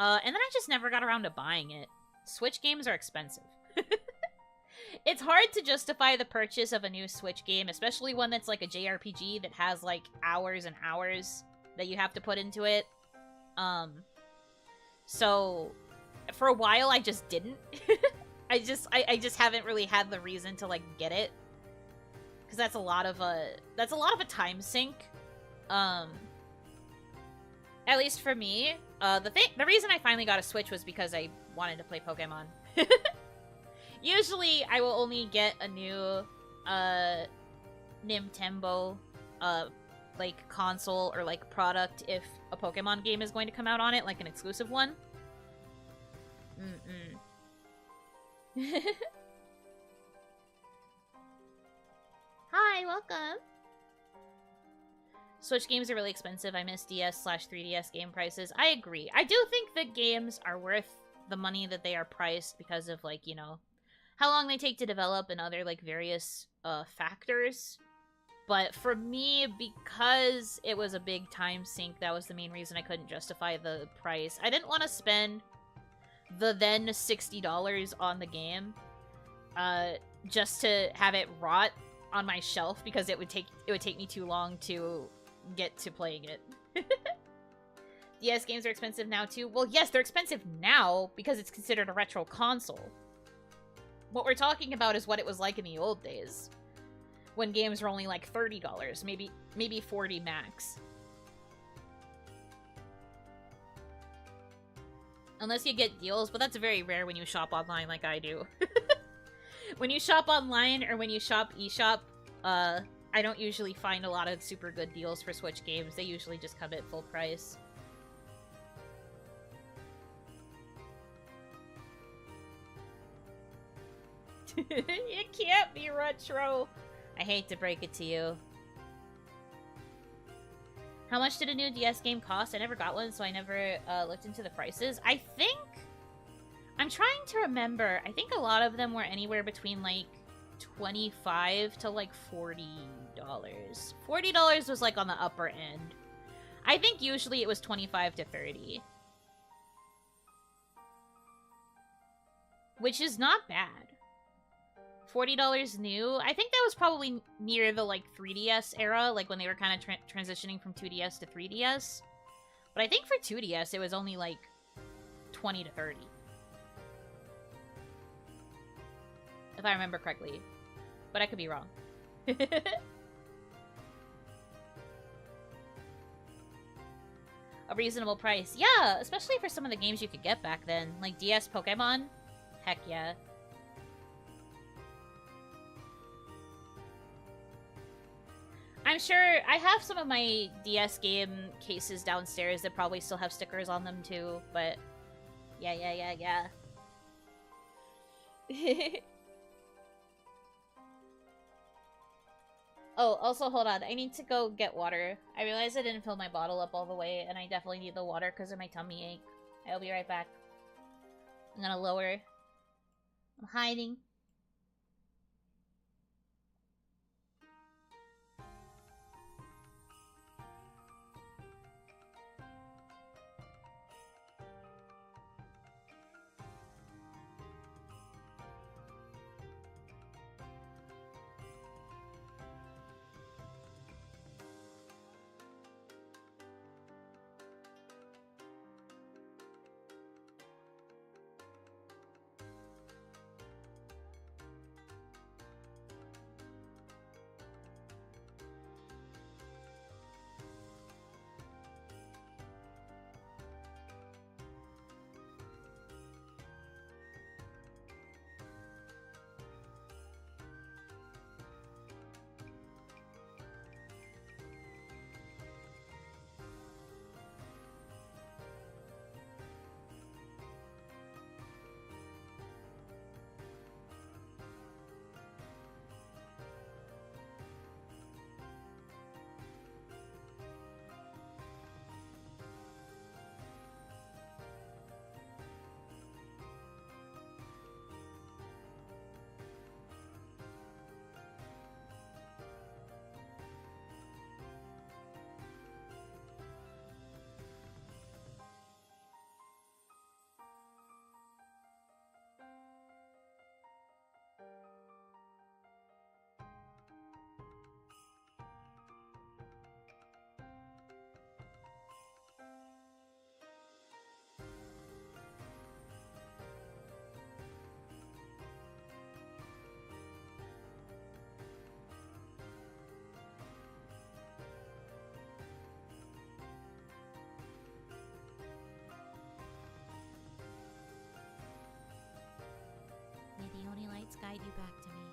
And then I just never got around to buying it. Switch games are expensive. It's hard to justify the purchase of a new Switch game, especially one that's like a JRPG that has like hours and hours that you have to put into it. So for a while I just didn't. I just haven't really had the reason to like get it, because that's a lot of a time sink. At least for me, the reason I finally got a Switch was because I wanted to play Pokemon. Usually I will only get a new Nintendo like console or like product if a Pokemon game is going to come out on it, like an exclusive one. Hi, welcome. Switch games are really expensive. I miss DS/3DS game prices. I agree. I do think that games are worth the money that they are priced because of, like, you know, how long they take to develop and other, like, various factors. But for me, because it was a big time sink, that was the main reason I couldn't justify the price. I didn't want to spend the then $60 on the game just to have it rot on my shelf, because it would take me too long to get to playing it. DS games are expensive now too. Well, yes, they're expensive now because it's considered a retro console. What we're talking about is what it was like in the old days, when games were only like $30, maybe 40 max. Unless you get deals, but that's very rare when you shop online like I do. When you shop online or when you shop eShop, I don't usually find a lot of super good deals for Switch games. They usually just come at full price. It can't be retro. I hate to break it to you. How much did a new DS game cost? I never got one, so I never looked into the prices. I'm trying to remember. I think a lot of them were anywhere between, like, $25 to, like, $40. $40 was, like, on the upper end. I think usually it was $25 to $30. Which is not bad. $40 new. I think that was probably near the, like, 3DS era, like, when they were kind of transitioning from 2DS to 3DS. But I think for 2DS, it was only, like, 20 to 30. If I remember correctly. But I could be wrong. A reasonable price. Yeah, especially for some of the games you could get back then. Like DS Pokemon. Heck yeah. I'm sure I have some of my DS game cases downstairs that probably still have stickers on them too, but yeah. Oh, also, hold on. I need to go get water. I realized I didn't fill my bottle up all the way, and I definitely need the water because of my tummy ache. I'll be right back. I'm gonna lower. I'm hiding. lights guide you back to me.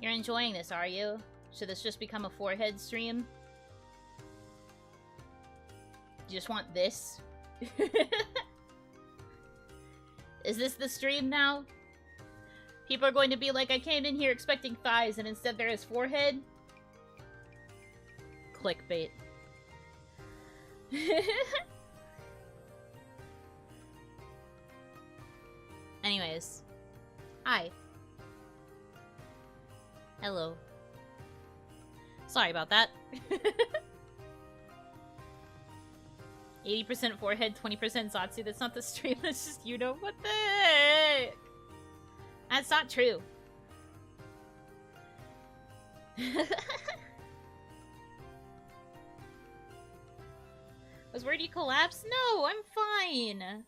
You're enjoying this, are you? Should this just become a forehead stream? You just want this? Is this the stream now? People are going to be like, I came in here expecting thighs and instead there is forehead? Clickbait. Anyways. Hi. Hello. Sorry about that. 80% forehead, 20% Zatsu. That's not the stream, that's just Yuno. What the heck? That's not true. Was worried you collapsed? No, I'm fine.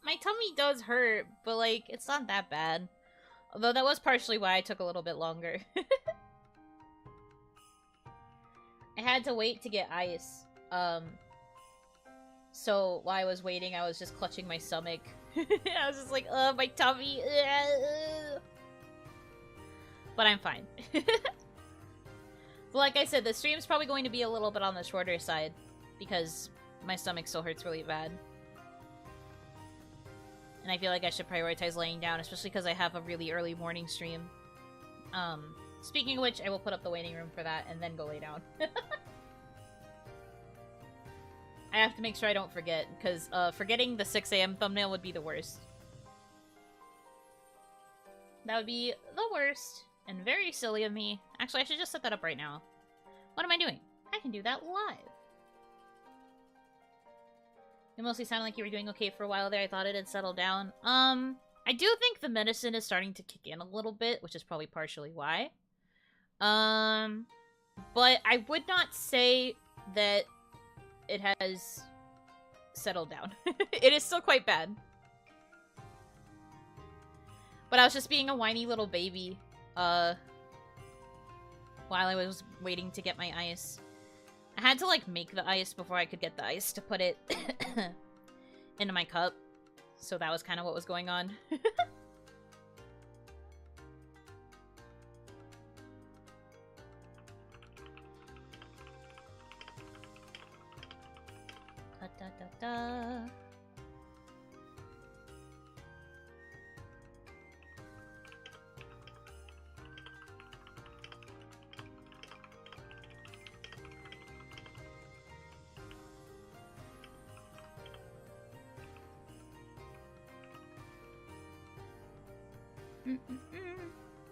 My tummy does hurt, but like, it's not that bad. Although that was partially why I took a little bit longer. I had to wait to get ice. So while I was waiting, I was just clutching my stomach. I was just like, my tummy. But I'm fine. But like I said, the stream's probably going to be a little bit on the shorter side because my stomach still hurts really bad. And I feel like I should prioritize laying down, especially because I have a really early morning stream. Speaking of which, I will put up the waiting room for that and then go lay down. I have to make sure I don't forget, because forgetting the 6 a.m. thumbnail would be the worst. That would be the worst, and very silly of me. Actually, I should just set that up right now. What am I doing? I can do that live. You mostly sounded like you were doing okay for a while there. I thought it had settled down. I do think the medicine is starting to kick in a little bit, which is probably partially why. But I would not say that it has settled down. It is still quite bad. But I was just being a whiny little baby, while I was waiting to get my ice. I had to, like, make the ice before I could get the ice to put it into my cup. So that was kind of what was going on. Da, da, da, da.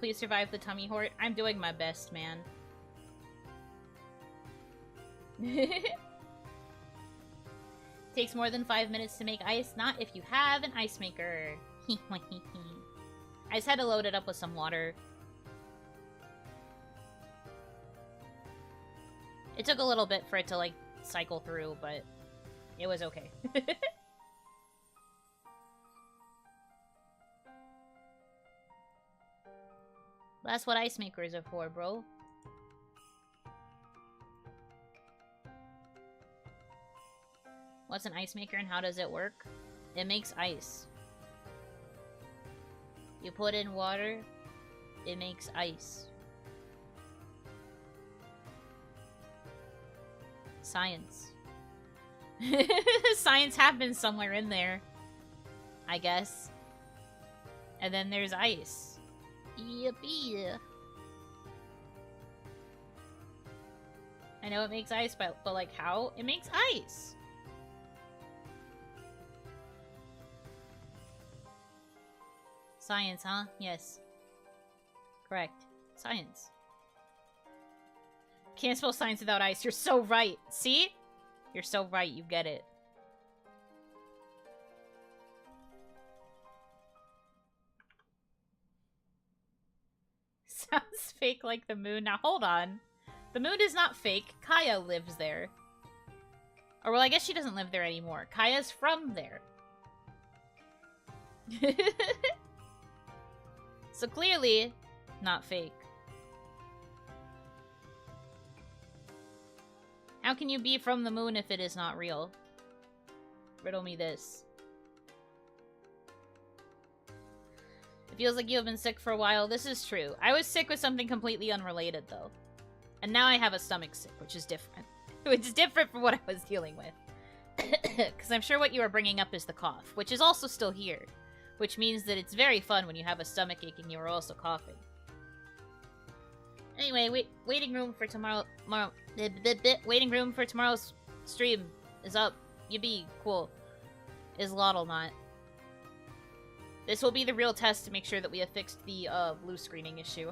Please survive the tummy hort. I'm doing my best, man. Takes more than 5 minutes to make ice. Not if you have an ice maker. I just had to load it up with some water. It took a little bit for it to, like, cycle through, but it was okay. That's what ice makers are for, bro. What's an ice maker and how does it work? It makes ice. You put in water, it makes ice. Science. Science happens somewhere in there, I guess. And then there's ice. Yippee. I know it makes ice, but like how? It makes ice! Science, huh? Yes. Correct. Science. Can't spell science without ice. You're so right. See? You're so right. You get it. Sounds fake like the moon. Now, hold on. The moon is not fake. Kaya lives there. Or, well, I guess she doesn't live there anymore. Kaya's from there. So, clearly, not fake. How can you be from the moon if it is not real? Riddle me this. It feels like you have been sick for a while. This is true. I was sick with something completely unrelated, though. And now I have a stomach sick, which is different. Which is different from what I was dealing with. Because I'm sure what you are bringing up is the cough, which is also still here. Which means that it's very fun when you have a stomach ache and you are also coughing. Anyway, waiting room for waiting room for tomorrow's stream is up. Yippee, cool. Is Lotl not? This will be the real test to make sure that we have fixed the blue screening issue.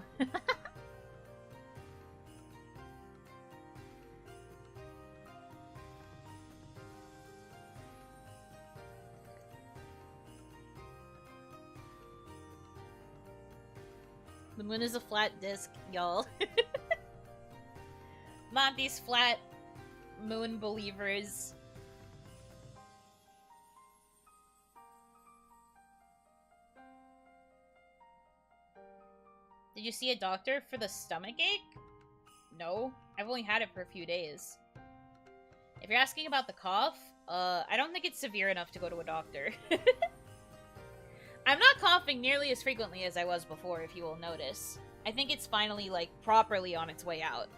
The moon is a flat disc, y'all. Not these flat moon believers. Did you see a doctor for the stomach ache? No, I've only had it for a few days. If you're asking about the cough, I don't think it's severe enough to go to a doctor. I'm not coughing nearly as frequently as I was before, if you will notice. I think it's finally, like, properly on its way out.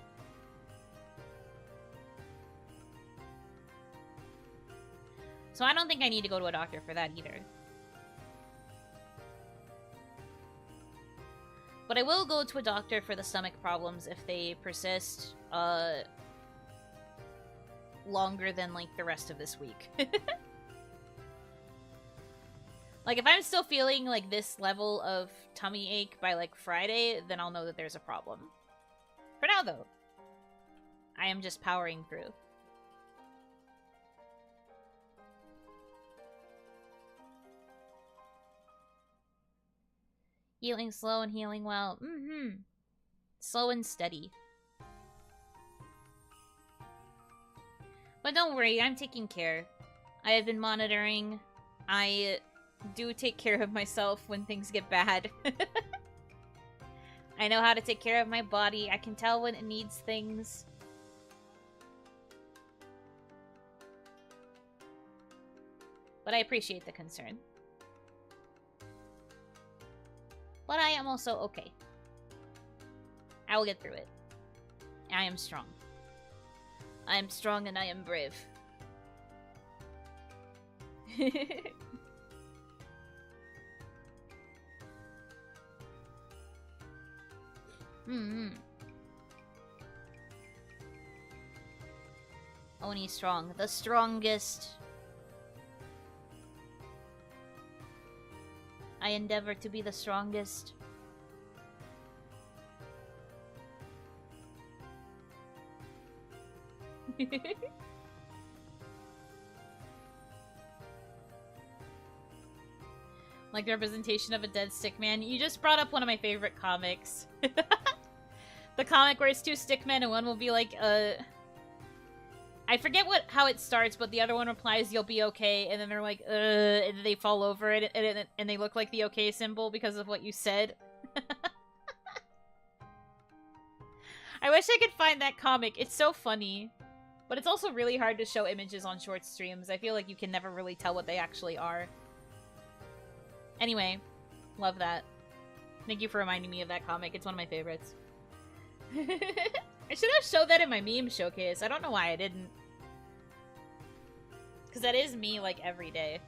So I don't think I need to go to a doctor for that either. But I will go to a doctor for the stomach problems if they persist, longer than, like, the rest of this week. Like, if I'm still feeling, like, this level of tummy ache by, like, Friday, then I'll know that there's a problem. For now, though, I am just powering through. Healing slow and healing well. Mm-hmm. Slow and steady. But don't worry, I'm taking care. I have been monitoring. I do take care of myself when things get bad. I know how to take care of my body. I can tell when it needs things. But I appreciate the concern. But I am also okay. I will get through it. I am strong. I am strong and I am brave. Oni strong. The strongest. I endeavor to be the strongest. Like the representation of a dead stickman. You just brought up one of my favorite comics. The comic where it's two stickmen and one will be like, I forget how it starts, but the other one replies, "You'll be okay," and then they're like, and they fall over it, and they look like the okay symbol because of what you said. I wish I could find that comic. It's so funny. But it's also really hard to show images on short streams. I feel like you can never really tell what they actually are. Anyway, love that. Thank you for reminding me of that comic. It's one of my favorites. I should have showed that in my meme showcase. I don't know why I didn't. Because that is me, like, every day.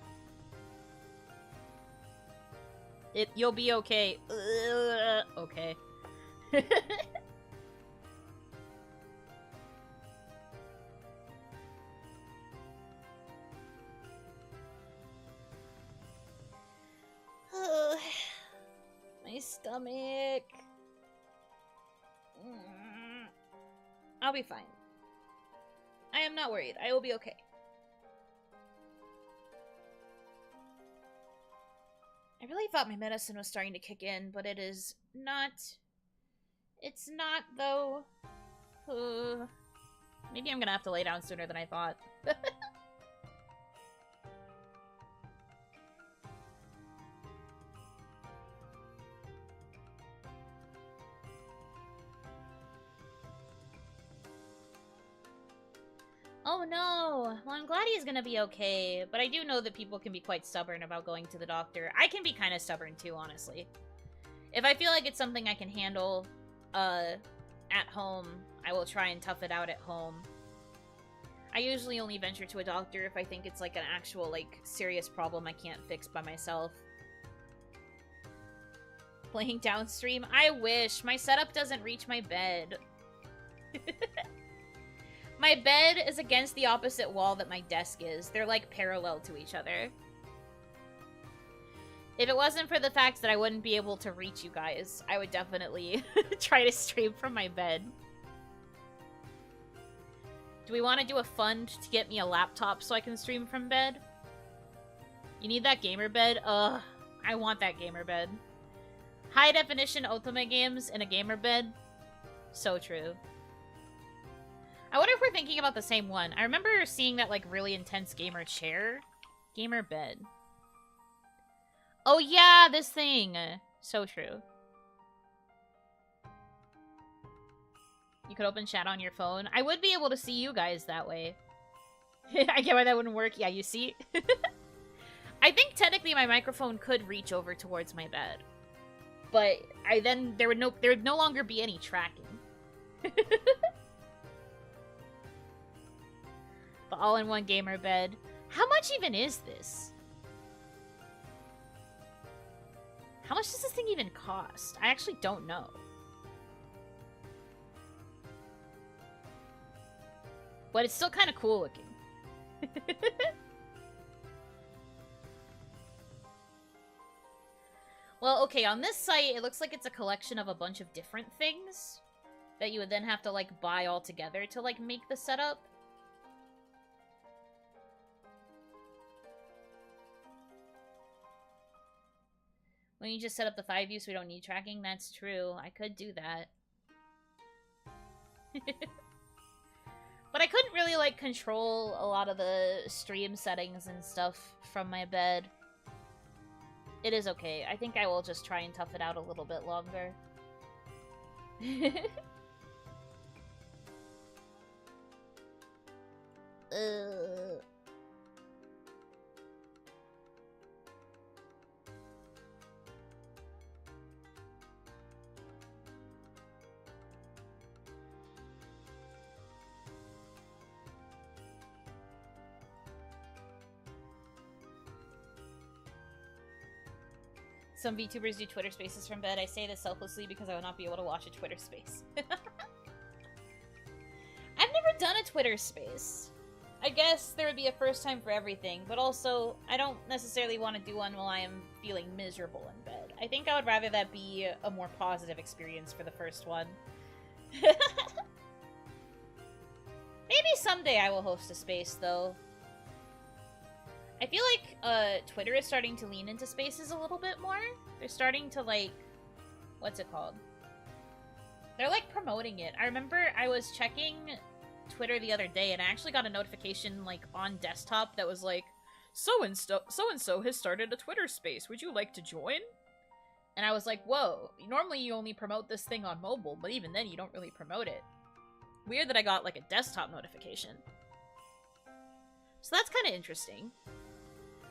You'll be okay. Okay. My stomach. I'll be fine. I am not worried. I will be okay. I really thought my medicine was starting to kick in, but it is not. It's not, though. Maybe I'm gonna have to lay down sooner than I thought. Oh no! Well, I'm glad he's gonna be okay, but I do know that people can be quite stubborn about going to the doctor. I can be kind of stubborn too, honestly. If I feel like it's something I can handle, at home, I will try and tough it out at home. I usually only venture to a doctor if I think it's like an actual, like, serious problem I can't fix by myself. Playing downstream? I wish! My setup doesn't reach my bed. My bed is against the opposite wall that my desk is. They're, like, parallel to each other. If it wasn't for the fact that I wouldn't be able to reach you guys, I would definitely try to stream from my bed. Do we want to do a fund to get me a laptop so I can stream from bed? You need that gamer bed? Ugh, I want that gamer bed. High definition Otome games in a gamer bed? So true. I wonder if we're thinking about the same one. I remember seeing that, like, really intense gamer chair. Gamer bed. Oh yeah, this thing! So true. You could open chat on your phone. I would be able to see you guys that way. I get why that wouldn't work. Yeah, you see? I think technically my microphone could reach over towards my bed. But there would no longer be any tracking. The all-in-one gamer bed. How much even is this? How much does this thing even cost? I actually don't know. But it's still kind of cool looking. Well, okay, on this site, it looks like it's a collection of a bunch of different things that you would then have to, like, buy all together to, like, make the setup. When you just set up the 5 view so we don't need tracking, that's true. I could do that. But I couldn't really, like, control a lot of the stream settings and stuff from my bed. It is okay. I think I will just try and tough it out a little bit longer. Some VTubers do Twitter spaces from bed. I say this selflessly because I will not be able to watch a Twitter space. I've never done a Twitter space. I guess there would be a first time for everything, but also, I don't necessarily want to do one while I am feeling miserable in bed. I think I would rather that be a more positive experience for the first one. Maybe someday I will host a space, though. I feel like Twitter is starting to lean into spaces a little bit more. They're starting to, like, what's it called? They're, like, promoting it. I remember I was checking Twitter the other day, and I actually got a notification, like, on desktop that was like, so-and-so has started a Twitter space. Would you like to join? And I was like, whoa, normally you only promote this thing on mobile, but even then you don't really promote it. Weird that I got, like, a desktop notification. So that's kind of interesting.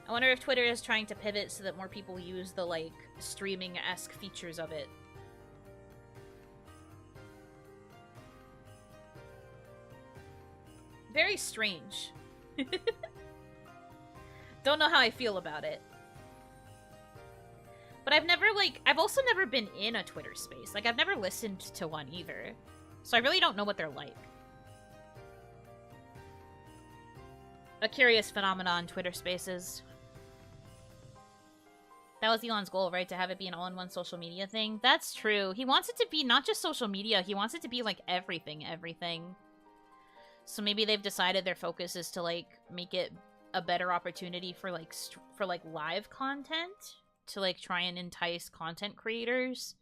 I wonder if Twitter is trying to pivot so that more people use the, like, streaming-esque features of it. Very strange. Don't know how I feel about it. But I've also never been in a Twitter space. Like, I've never listened to one either. So I really don't know what they're like. A curious phenomenon, Twitter spaces. That was Elon's goal, right? To have it be an all-in-one social media thing? That's true. He wants it to be not just social media, he wants it to be, like, everything. So maybe they've decided their focus is to, like, make it a better opportunity for, like, live content? To, like, try and entice content creators?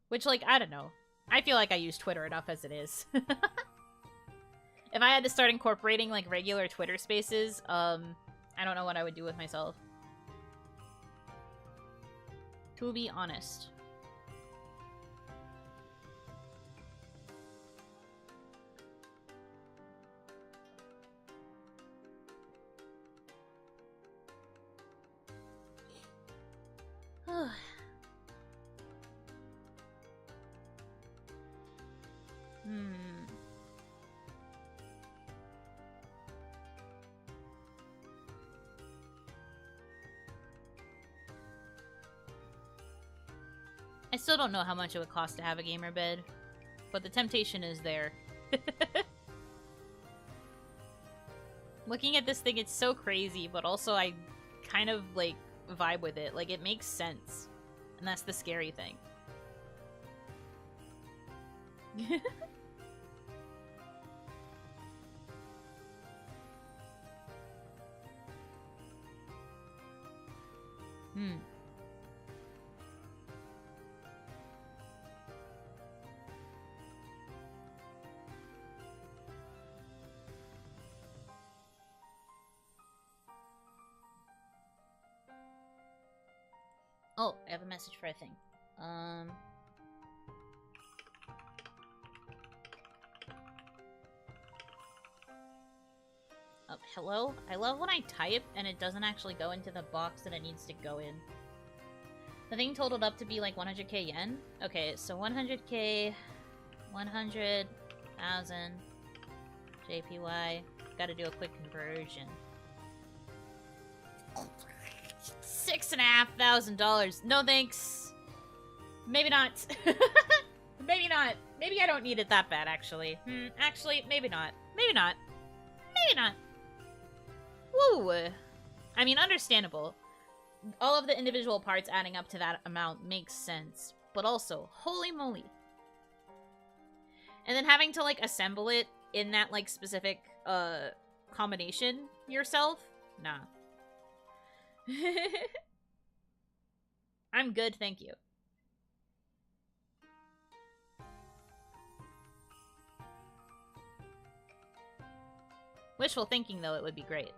Which, like, I don't know. I feel like I use Twitter enough as it is. If I had to start incorporating, like, regular Twitter spaces, I don't know what I would do with myself. To be honest. I still don't know how much it would cost to have a gamer bed, but the temptation is there. Looking at this thing, it's so crazy, but also I kind of, like, vibe with it. Like, it makes sense. And that's the scary thing. Oh, I have a message for a thing. Oh, hello? I love when I type and it doesn't actually go into the box that it needs to go in. The thing totaled up to be like 100k yen? Okay, so 100k, 100,000 JPY. Gotta do a quick conversion. $6,500. No thanks. Maybe not. Maybe not. Maybe I don't need it that bad, actually. Actually, maybe not. Maybe not. Maybe not. Woo! I mean, understandable. All of the individual parts adding up to that amount makes sense. But also, holy moly. And then having to, like, assemble it in that, like, specific, combination yourself? Nah. I'm good, thank you. Wishful thinking, though, it would be great.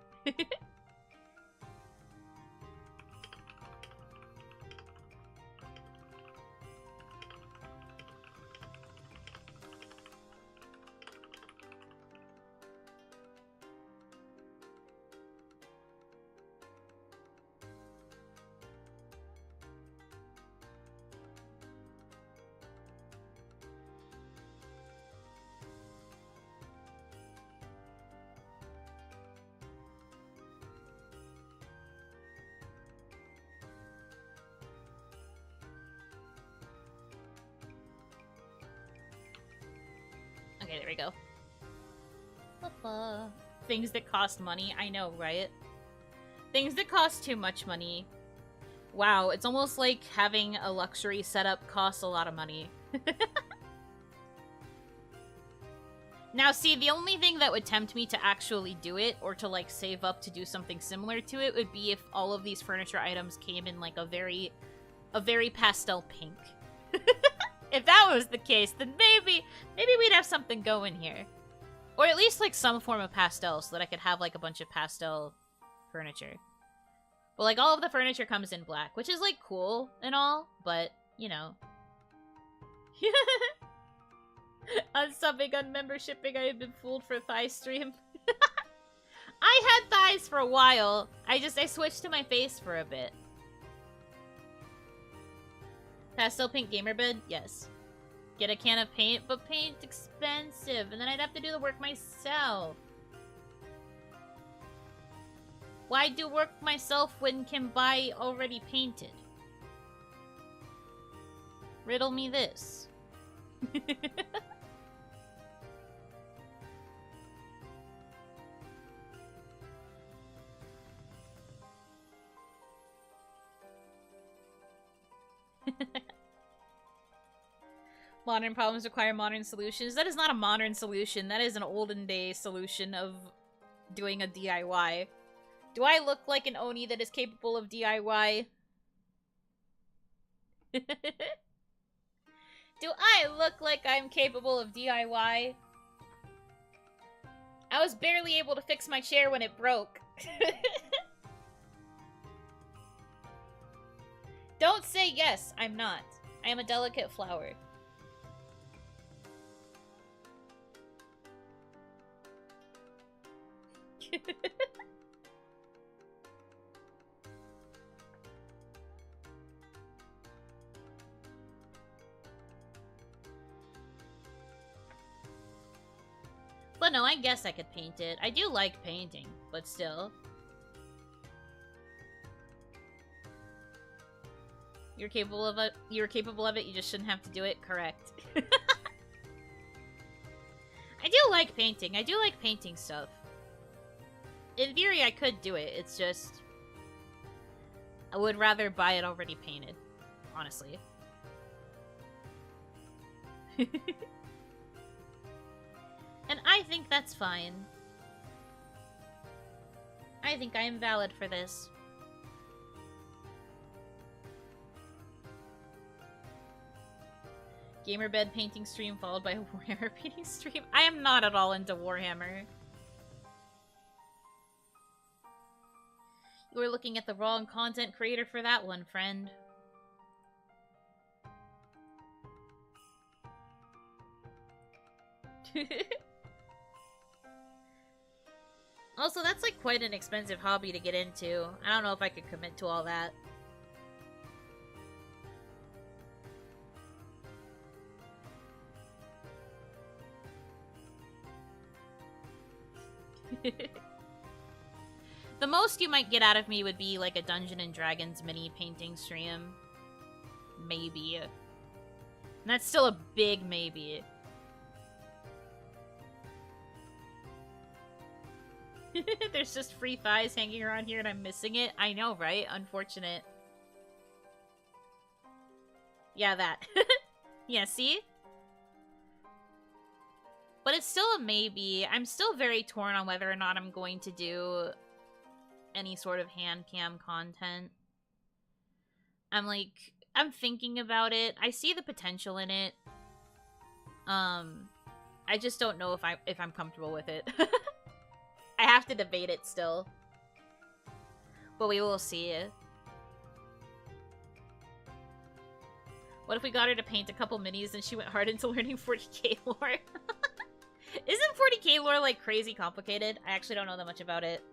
Okay, there we go. Things that cost money. I know, right? Things that cost too much money. Wow, it's almost like having a luxury setup costs a lot of money. Now, see, the only thing that would tempt me to actually do it, or to, like, save up to do something similar to it, would be if all of these furniture items came in, like, a very pastel pink. If that was the case, then maybe we'd have something going here. Or at least, like, some form of pastel, so that I could have, like, a bunch of pastel furniture. But, like, all of the furniture comes in black, which is, like, cool and all, but, you know. Unsubbing, unmembershipping, I have been fooled for thigh stream. I had thighs for a while. I switched to my face for a bit. Pastel pink gamer bed? Yes. Get a can of paint, but paint's expensive, and then I'd have to do the work myself. Why do work myself when can buy already painted? Riddle me this. Modern problems require modern solutions. That is not a modern solution. That is an olden day solution of doing a DIY. Do I look like an Oni that is capable of DIY? Do I look like I'm capable of DIY? I was barely able to fix my chair when it broke. Don't say yes, I'm not. I am a delicate flower. But no, I guess I could paint it. I do like painting, but still. You're capable of it. You're capable of it. You just shouldn't have to do it. Correct. I do like painting. I do like painting stuff. In theory, I could do it. It's just... I would rather buy it already painted. Honestly. And I think that's fine. I think I am valid for this. Gamer bed painting stream followed by a Warhammer painting stream. I am not at all into Warhammer. You were looking at the wrong content creator for that one, friend. Also, that's like quite an expensive hobby to get into. I don't know if I could commit to all that. The most you might get out of me would be like a Dungeons and Dragons mini painting stream. Maybe. And that's still a big maybe. There's just free thighs hanging around here and I'm missing it. I know, right? Unfortunate. Yeah, that. Yeah, see? But it's still a maybe. I'm still very torn on whether or not I'm going to do any sort of hand cam content. I'm thinking about it. I see the potential in it. I just don't know if I'm comfortable with it. I have to debate it still. But we will see. What if we got her to paint a couple minis and she went hard into learning 40k lore? Isn't 40k lore, like, crazy complicated? I actually don't know that much about it.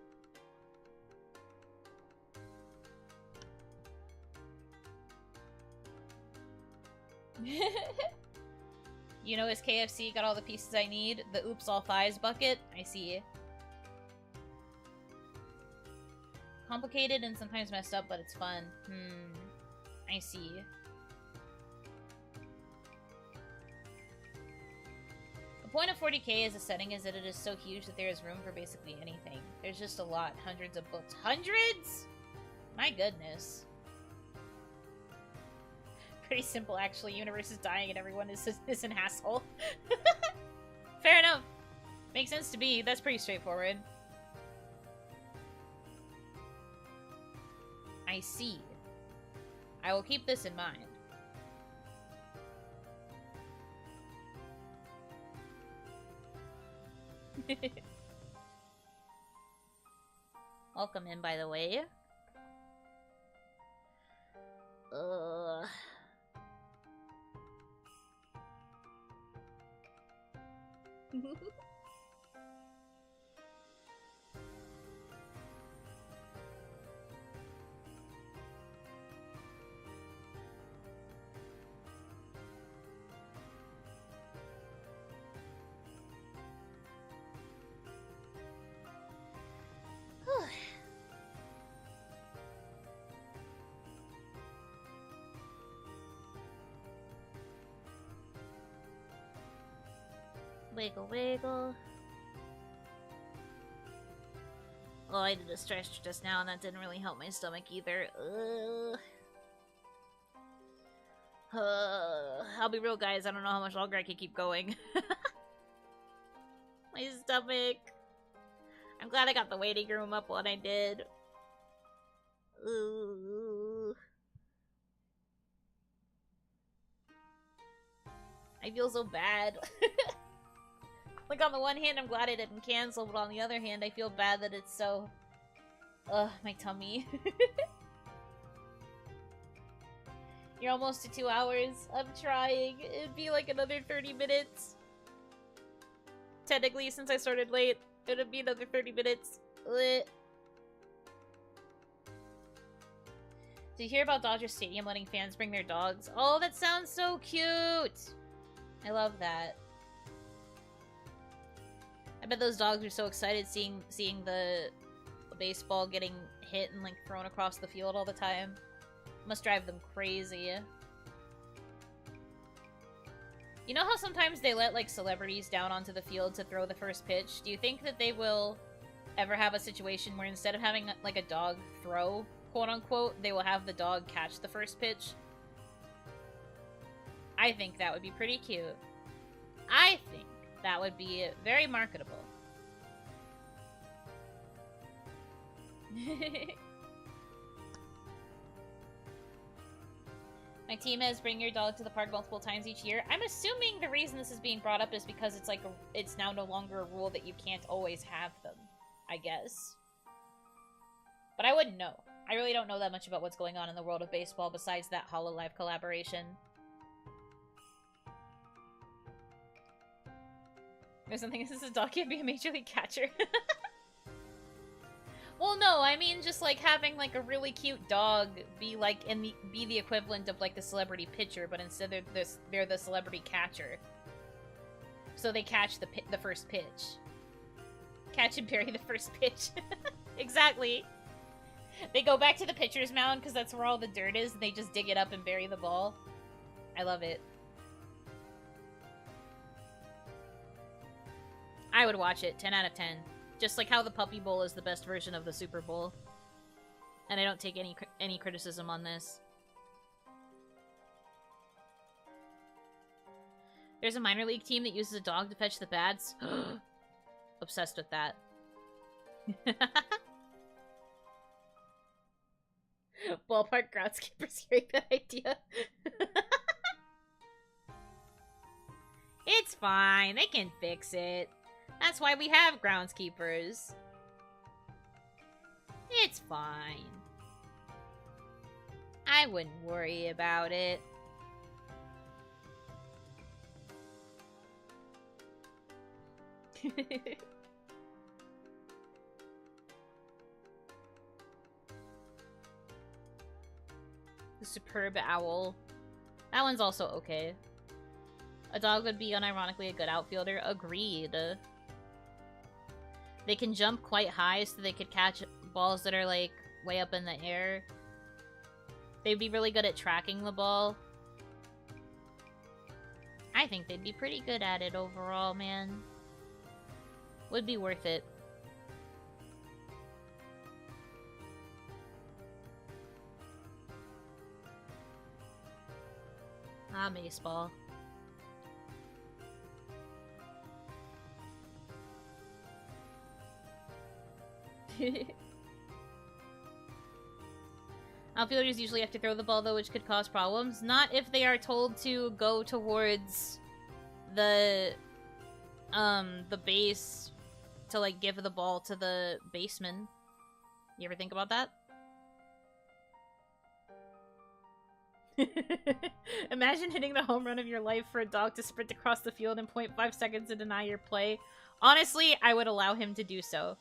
You know, is KFC got all the pieces I need? The oops all thighs bucket? I see. Complicated and sometimes messed up, but it's fun. I see. The point of 40k as a setting is that it is so huge that there is room for basically anything. There's just a lot. Hundreds of books. Hundreds?! My goodness. Pretty simple, actually. Universe is dying and everyone is an asshole. Fair enough. Makes sense to me. That's pretty straightforward. I see. I will keep this in mind. Welcome in, by the way. Wiggle, wiggle. Oh, I did a stretch just now, and that didn't really help my stomach either. I'll be real, guys. I don't know how much longer I can keep going. My stomach. I'm glad I got the waiting room up when I did. I feel so bad. Like, on the one hand, I'm glad I didn't cancel, but on the other hand, I feel bad that it's so... Ugh, my tummy. You're almost to 2 hours. I'm trying. It'd be like another 30 minutes. Technically, since I started late, it'd be another 30 minutes. Ugh. Did you hear about Dodger Stadium letting fans bring their dogs? Oh, that sounds so cute! I love that. I bet those dogs are so excited seeing the baseball getting hit and like thrown across the field all the time. Must drive them crazy. You know how sometimes they let like celebrities down onto the field to throw the first pitch? Do you think that they will ever have a situation where instead of having like a dog throw, quote unquote, they will have the dog catch the first pitch? I think that would be pretty cute. I think that would be very marketable. My team has bring your dog to the park multiple times each year. I'm assuming the reason this is being brought up is because it's like it's now no longer a rule that you can't always have them, I guess. But I wouldn't know. I really don't know that much about what's going on in the world of baseball besides that HoloLive collaboration. There's something that says a dog can't be a major league catcher. Well, no, I mean just like having like a really cute dog be like be the equivalent of like the celebrity pitcher, but instead they're the celebrity catcher. So they catch the first pitch. Catch and bury the first pitch. Exactly. They go back to the pitcher's mound because that's where all the dirt is, and they just dig it up and bury the ball. I love it. I would watch it. 10 out of 10. Just like how the Puppy Bowl is the best version of the Super Bowl. And I don't take any criticism on this. There's a minor league team that uses a dog to fetch the bats. Obsessed with that. Ballpark groundskeepers hearing that idea. It's fine. They can fix it. That's why we have groundskeepers. It's fine. I wouldn't worry about it. The superb owl. That one's also okay. A dog would be unironically a good outfielder. Agreed. They can jump quite high so they could catch balls that are, like, way up in the air. They'd be really good at tracking the ball. I think they'd be pretty good at it overall, man. Would be worth it. Ah, baseball. Outfielders usually have to throw the ball, though, which could cause problems. Not if they are told to go towards the base to, like, give the ball to the baseman. You ever think about that? Imagine hitting the home run of your life for a dog to sprint across the field in 0.5 seconds and deny your play. Honestly, I would allow him to do so.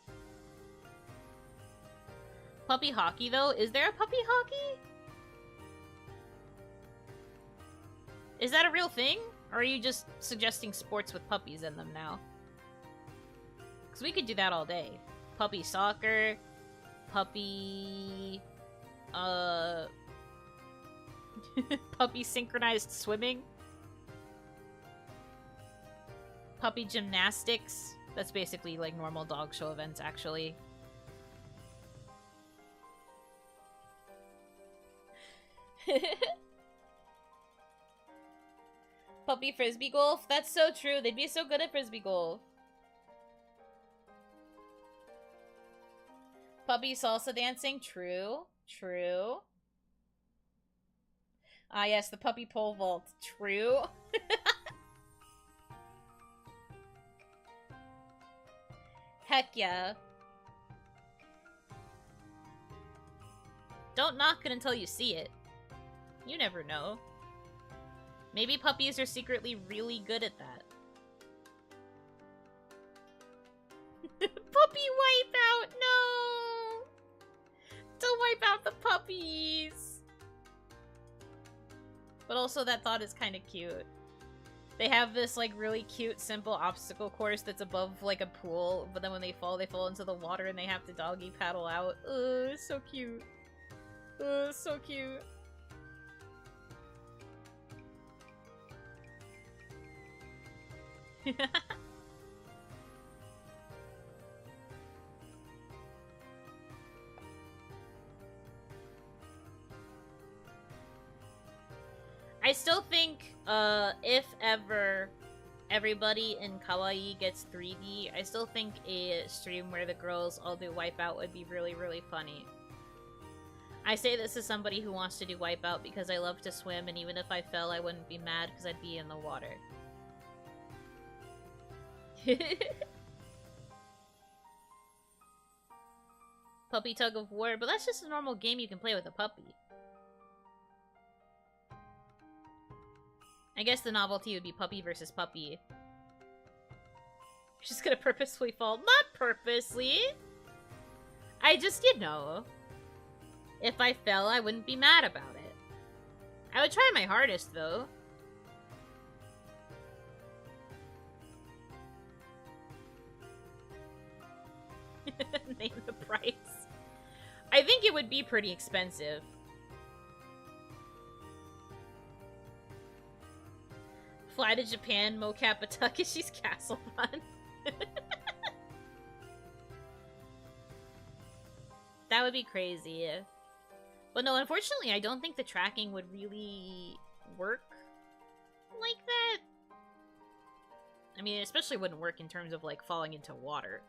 Puppy hockey, though? Is there a puppy hockey? Is that a real thing? Or are you just suggesting sports with puppies in them now? Because we could do that all day. Puppy soccer, puppy... puppy synchronized swimming, puppy gymnastics. That's basically like normal dog show events, actually. Puppy frisbee golf? That's so true. They'd be so good at frisbee golf. Puppy salsa dancing? True. True. Ah, yes, the puppy pole vault. True. Heck yeah. Don't knock it until you see it. You never know. Maybe puppies are secretly really good at that. Puppy wipeout! No! Don't wipe out the puppies! But also that thought is kind of cute. They have this, like, really cute, simple obstacle course that's above, like, a pool, but then when they fall into the water and they have to doggy paddle out. Ugh, it's so cute. Ugh, so cute. I still think, if ever everybody in kawaii gets 3D, I still think a stream where the girls all do Wipeout would be really, really funny. I say this as somebody who wants to do Wipeout because I love to swim, and even if I fell, I wouldn't be mad because I'd be in the water. Puppy tug of war, but that's just a normal game you can play with a puppy. I guess the novelty would be puppy versus puppy. She's gonna purposefully fall. Not purposely! I just, you know. If I fell, I wouldn't be mad about it. I would try my hardest, though. Name the price. I think it would be pretty expensive. Fly to Japan, mocap a Takeshi's castle run. That would be crazy. But no, unfortunately, I don't think the tracking would really work like that. I mean, it especially wouldn't work in terms of, like, falling into water.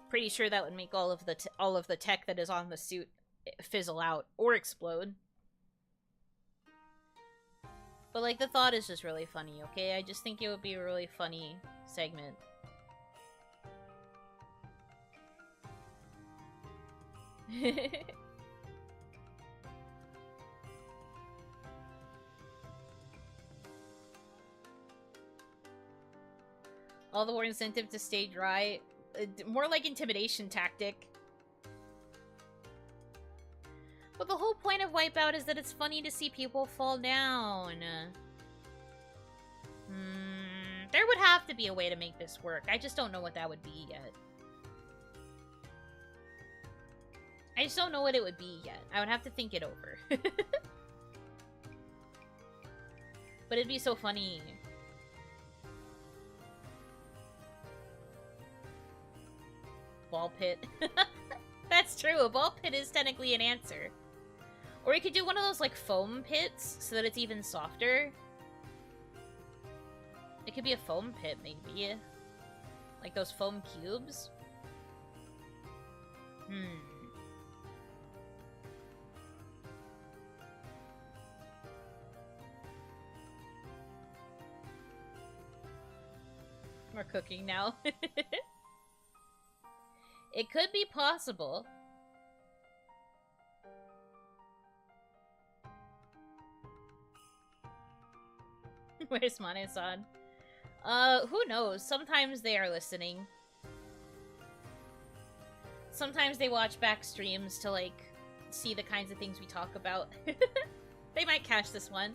Pretty sure that would make all of the tech that is on the suit fizzle out or explode. But, like, the thought is just really funny, okay? I just think it would be a really funny segment. All the more incentive to stay dry. More like intimidation tactic. But the whole point of Wipeout is that it's funny to see people fall down. There would have to be a way to make this work. I just don't know what that would be yet. I just don't know what it would be yet. I would have to think it over. But it'd be so funny. Ball pit. That's true. A ball pit is technically an answer. Or you could do one of those, like, foam pits so that it's even softer. It could be a foam pit, maybe. Like those foam cubes. We're cooking now. It could be possible. Where's Mane-san? Who knows? Sometimes they are listening. Sometimes they watch back streams to, like, see the kinds of things we talk about. They might catch this one.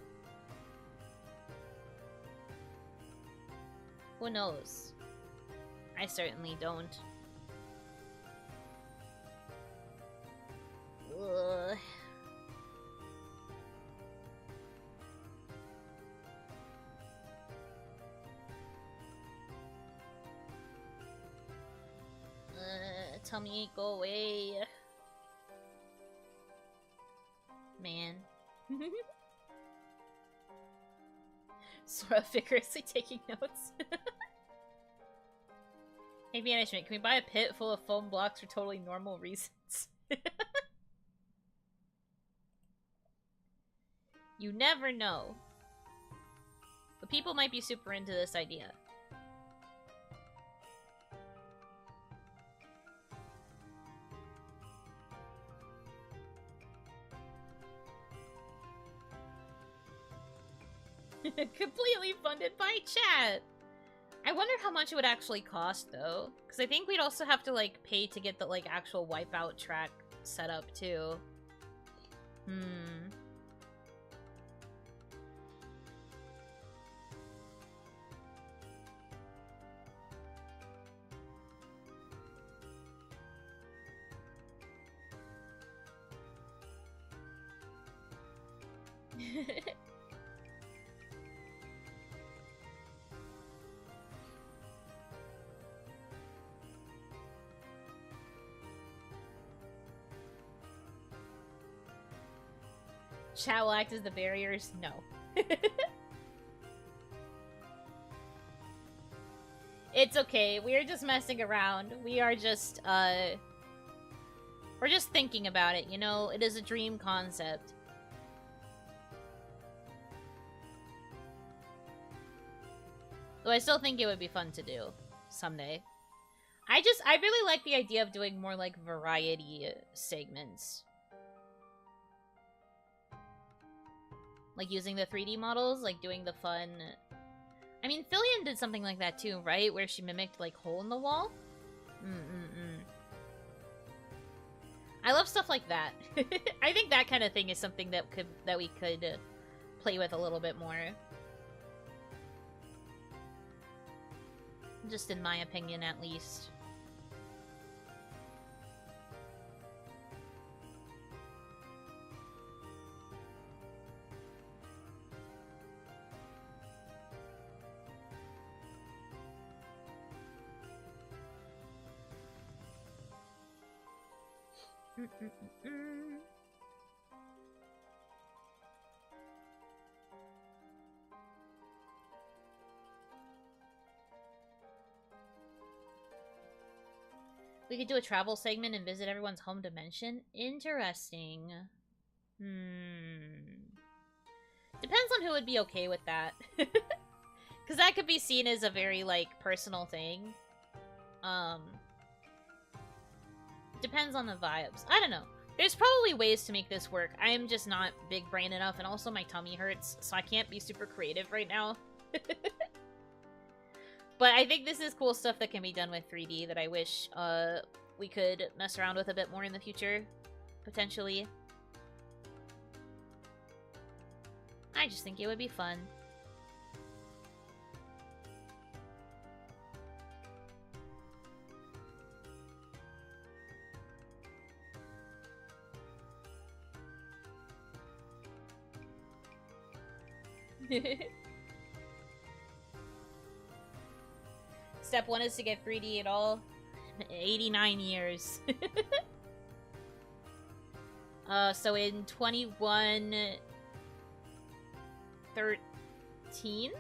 Who knows? I certainly don't. Ugh. Tummy, go away. Man. Sora vigorously taking notes. Hey, management, can we buy a pit full of foam blocks for totally normal reasons? You never know. But people might be super into this idea. Completely funded by chat. I wonder how much it would actually cost, though. Because I think we'd also have to, like, pay to get the, like, actual Wipeout track set up, too. Chat will act as the barriers? No. It's okay. We are just messing around. We are just, we're just thinking about it, you know? It is a dream concept. Though I still think it would be fun to do someday. I really like the idea of doing more, like, variety segments. Like, using the 3D models, like, doing the fun... I mean, Fillion did something like that, too, right? Where she mimicked, like, hole in the wall? I love stuff like that. I think that kind of thing is something that we could play with a little bit more. Just in my opinion, at least. We could do a travel segment and visit everyone's home dimension. Interesting. Depends on who would be okay with that. Because that could be seen as a very, like, personal thing. Depends on the vibes. I don't know. There's probably ways to make this work. I am just not big brain enough, and also my tummy hurts, so I can't be super creative right now. But I think this is cool stuff that can be done with 3D that I wish we could mess around with a bit more in the future, potentially. I just think it would be fun. Step 1 is to get 3D at all. 89 years. So in 2113?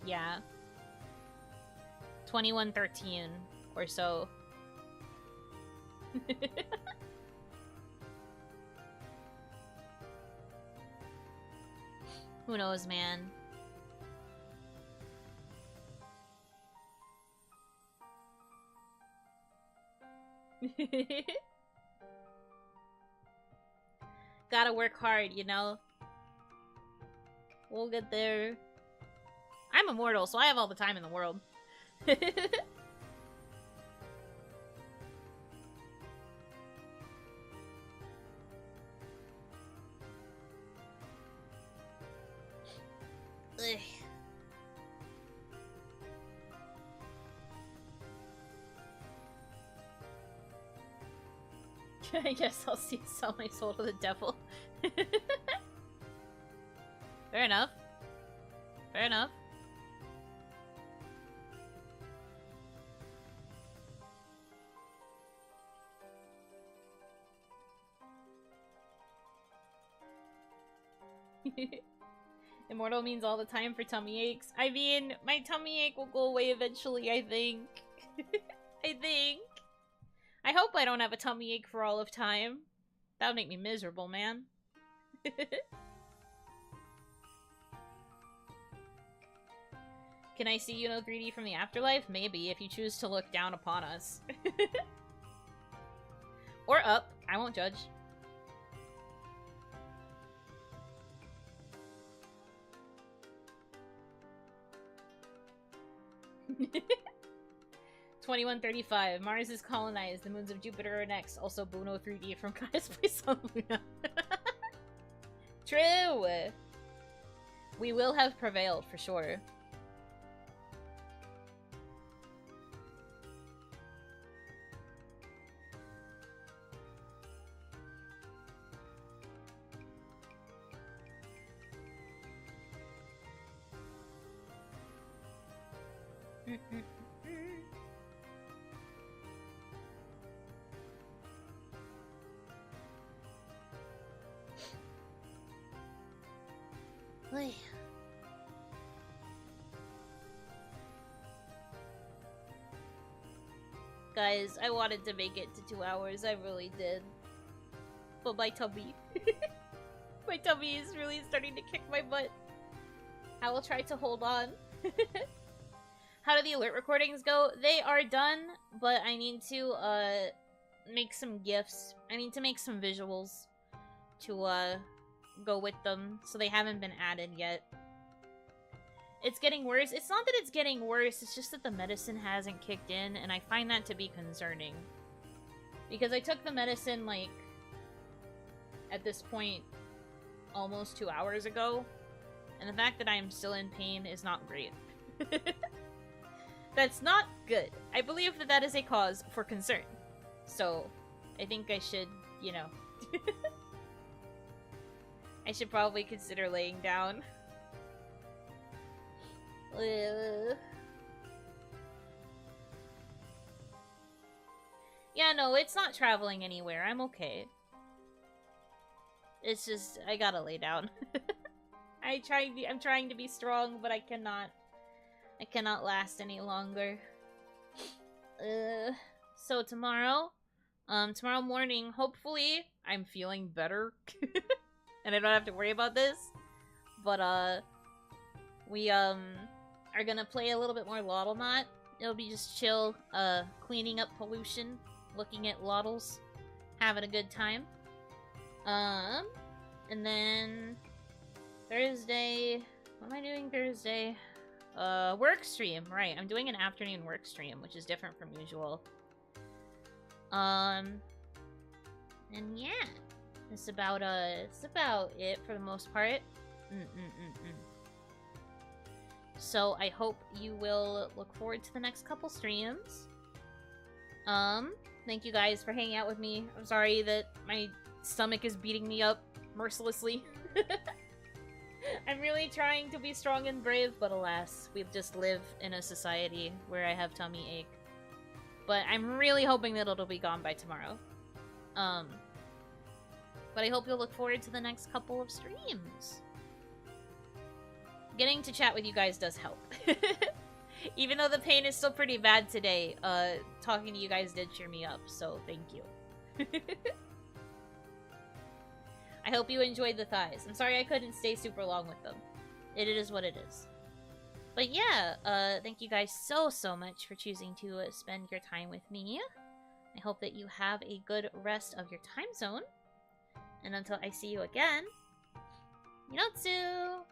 Yeah. 2113 or so. Who knows, man? Gotta work hard, you know? We'll get there. I'm immortal, so I have all the time in the world. Ugh. I guess I'll sell my soul to the devil. Fair enough. Fair enough. Immortal means all the time for tummy aches. I mean, my tummy ache will go away eventually, I think. I think. I hope I don't have a tummy ache for all of time. That would make me miserable, man. Can I see Yuno 3D from the afterlife? Maybe, if you choose to look down upon us. Or up. I won't judge. (2135) Mars is colonized. The moons of Jupiter are next. Also, Buno 3D from Kai's Place on Luna. True! We will have prevailed, for sure. Oy. Guys, I wanted to make it to 2 hours, I really did. But my tummy... my tummy is really starting to kick my butt. I will try to hold on. How do the alert recordings go? They are done, but I need to, make some GIFs. I need to make some visuals to, go with them, so they haven't been added yet. It's getting worse. It's not that it's getting worse, it's just that the medicine hasn't kicked in, and I find that to be concerning. Because I took the medicine, like, at this point, almost 2 hours ago, and the fact that I am still in pain is not great. That's not good. I believe that that is a cause for concern. So, I think I should, you know... I should probably consider laying down. Yeah, no, it's not traveling anywhere. I'm okay. It's just, I gotta lay down. I'm trying to be strong, but I cannot last any longer. So tomorrow morning, hopefully, I'm feeling better. And I don't have to worry about this. But, we, are gonna play a little bit more Lottlenot. It'll be just chill, cleaning up pollution, looking at Lottles, having a good time. And then Thursday, what am I doing Thursday? Work stream, right. I'm doing an afternoon work stream, which is different from usual. And yeah, it's about it for the most part. So I hope you will look forward to the next couple streams. Thank you guys for hanging out with me. I'm sorry that my stomach is beating me up mercilessly. I'm really trying to be strong and brave, but alas, we just live in a society where I have tummy ache. But I'm really hoping that it'll be gone by tomorrow. But I hope you'll look forward to the next couple of streams. Getting to chat with you guys does help. Even though the pain is still pretty bad today, talking to you guys did cheer me up, so thank you. I hope you enjoyed the thighs. I'm sorry I couldn't stay super long with them. It is what it is. But yeah, thank you guys so much for choosing to spend your time with me. I hope that you have a good rest of your time zone. And until I see you again, Minotsu!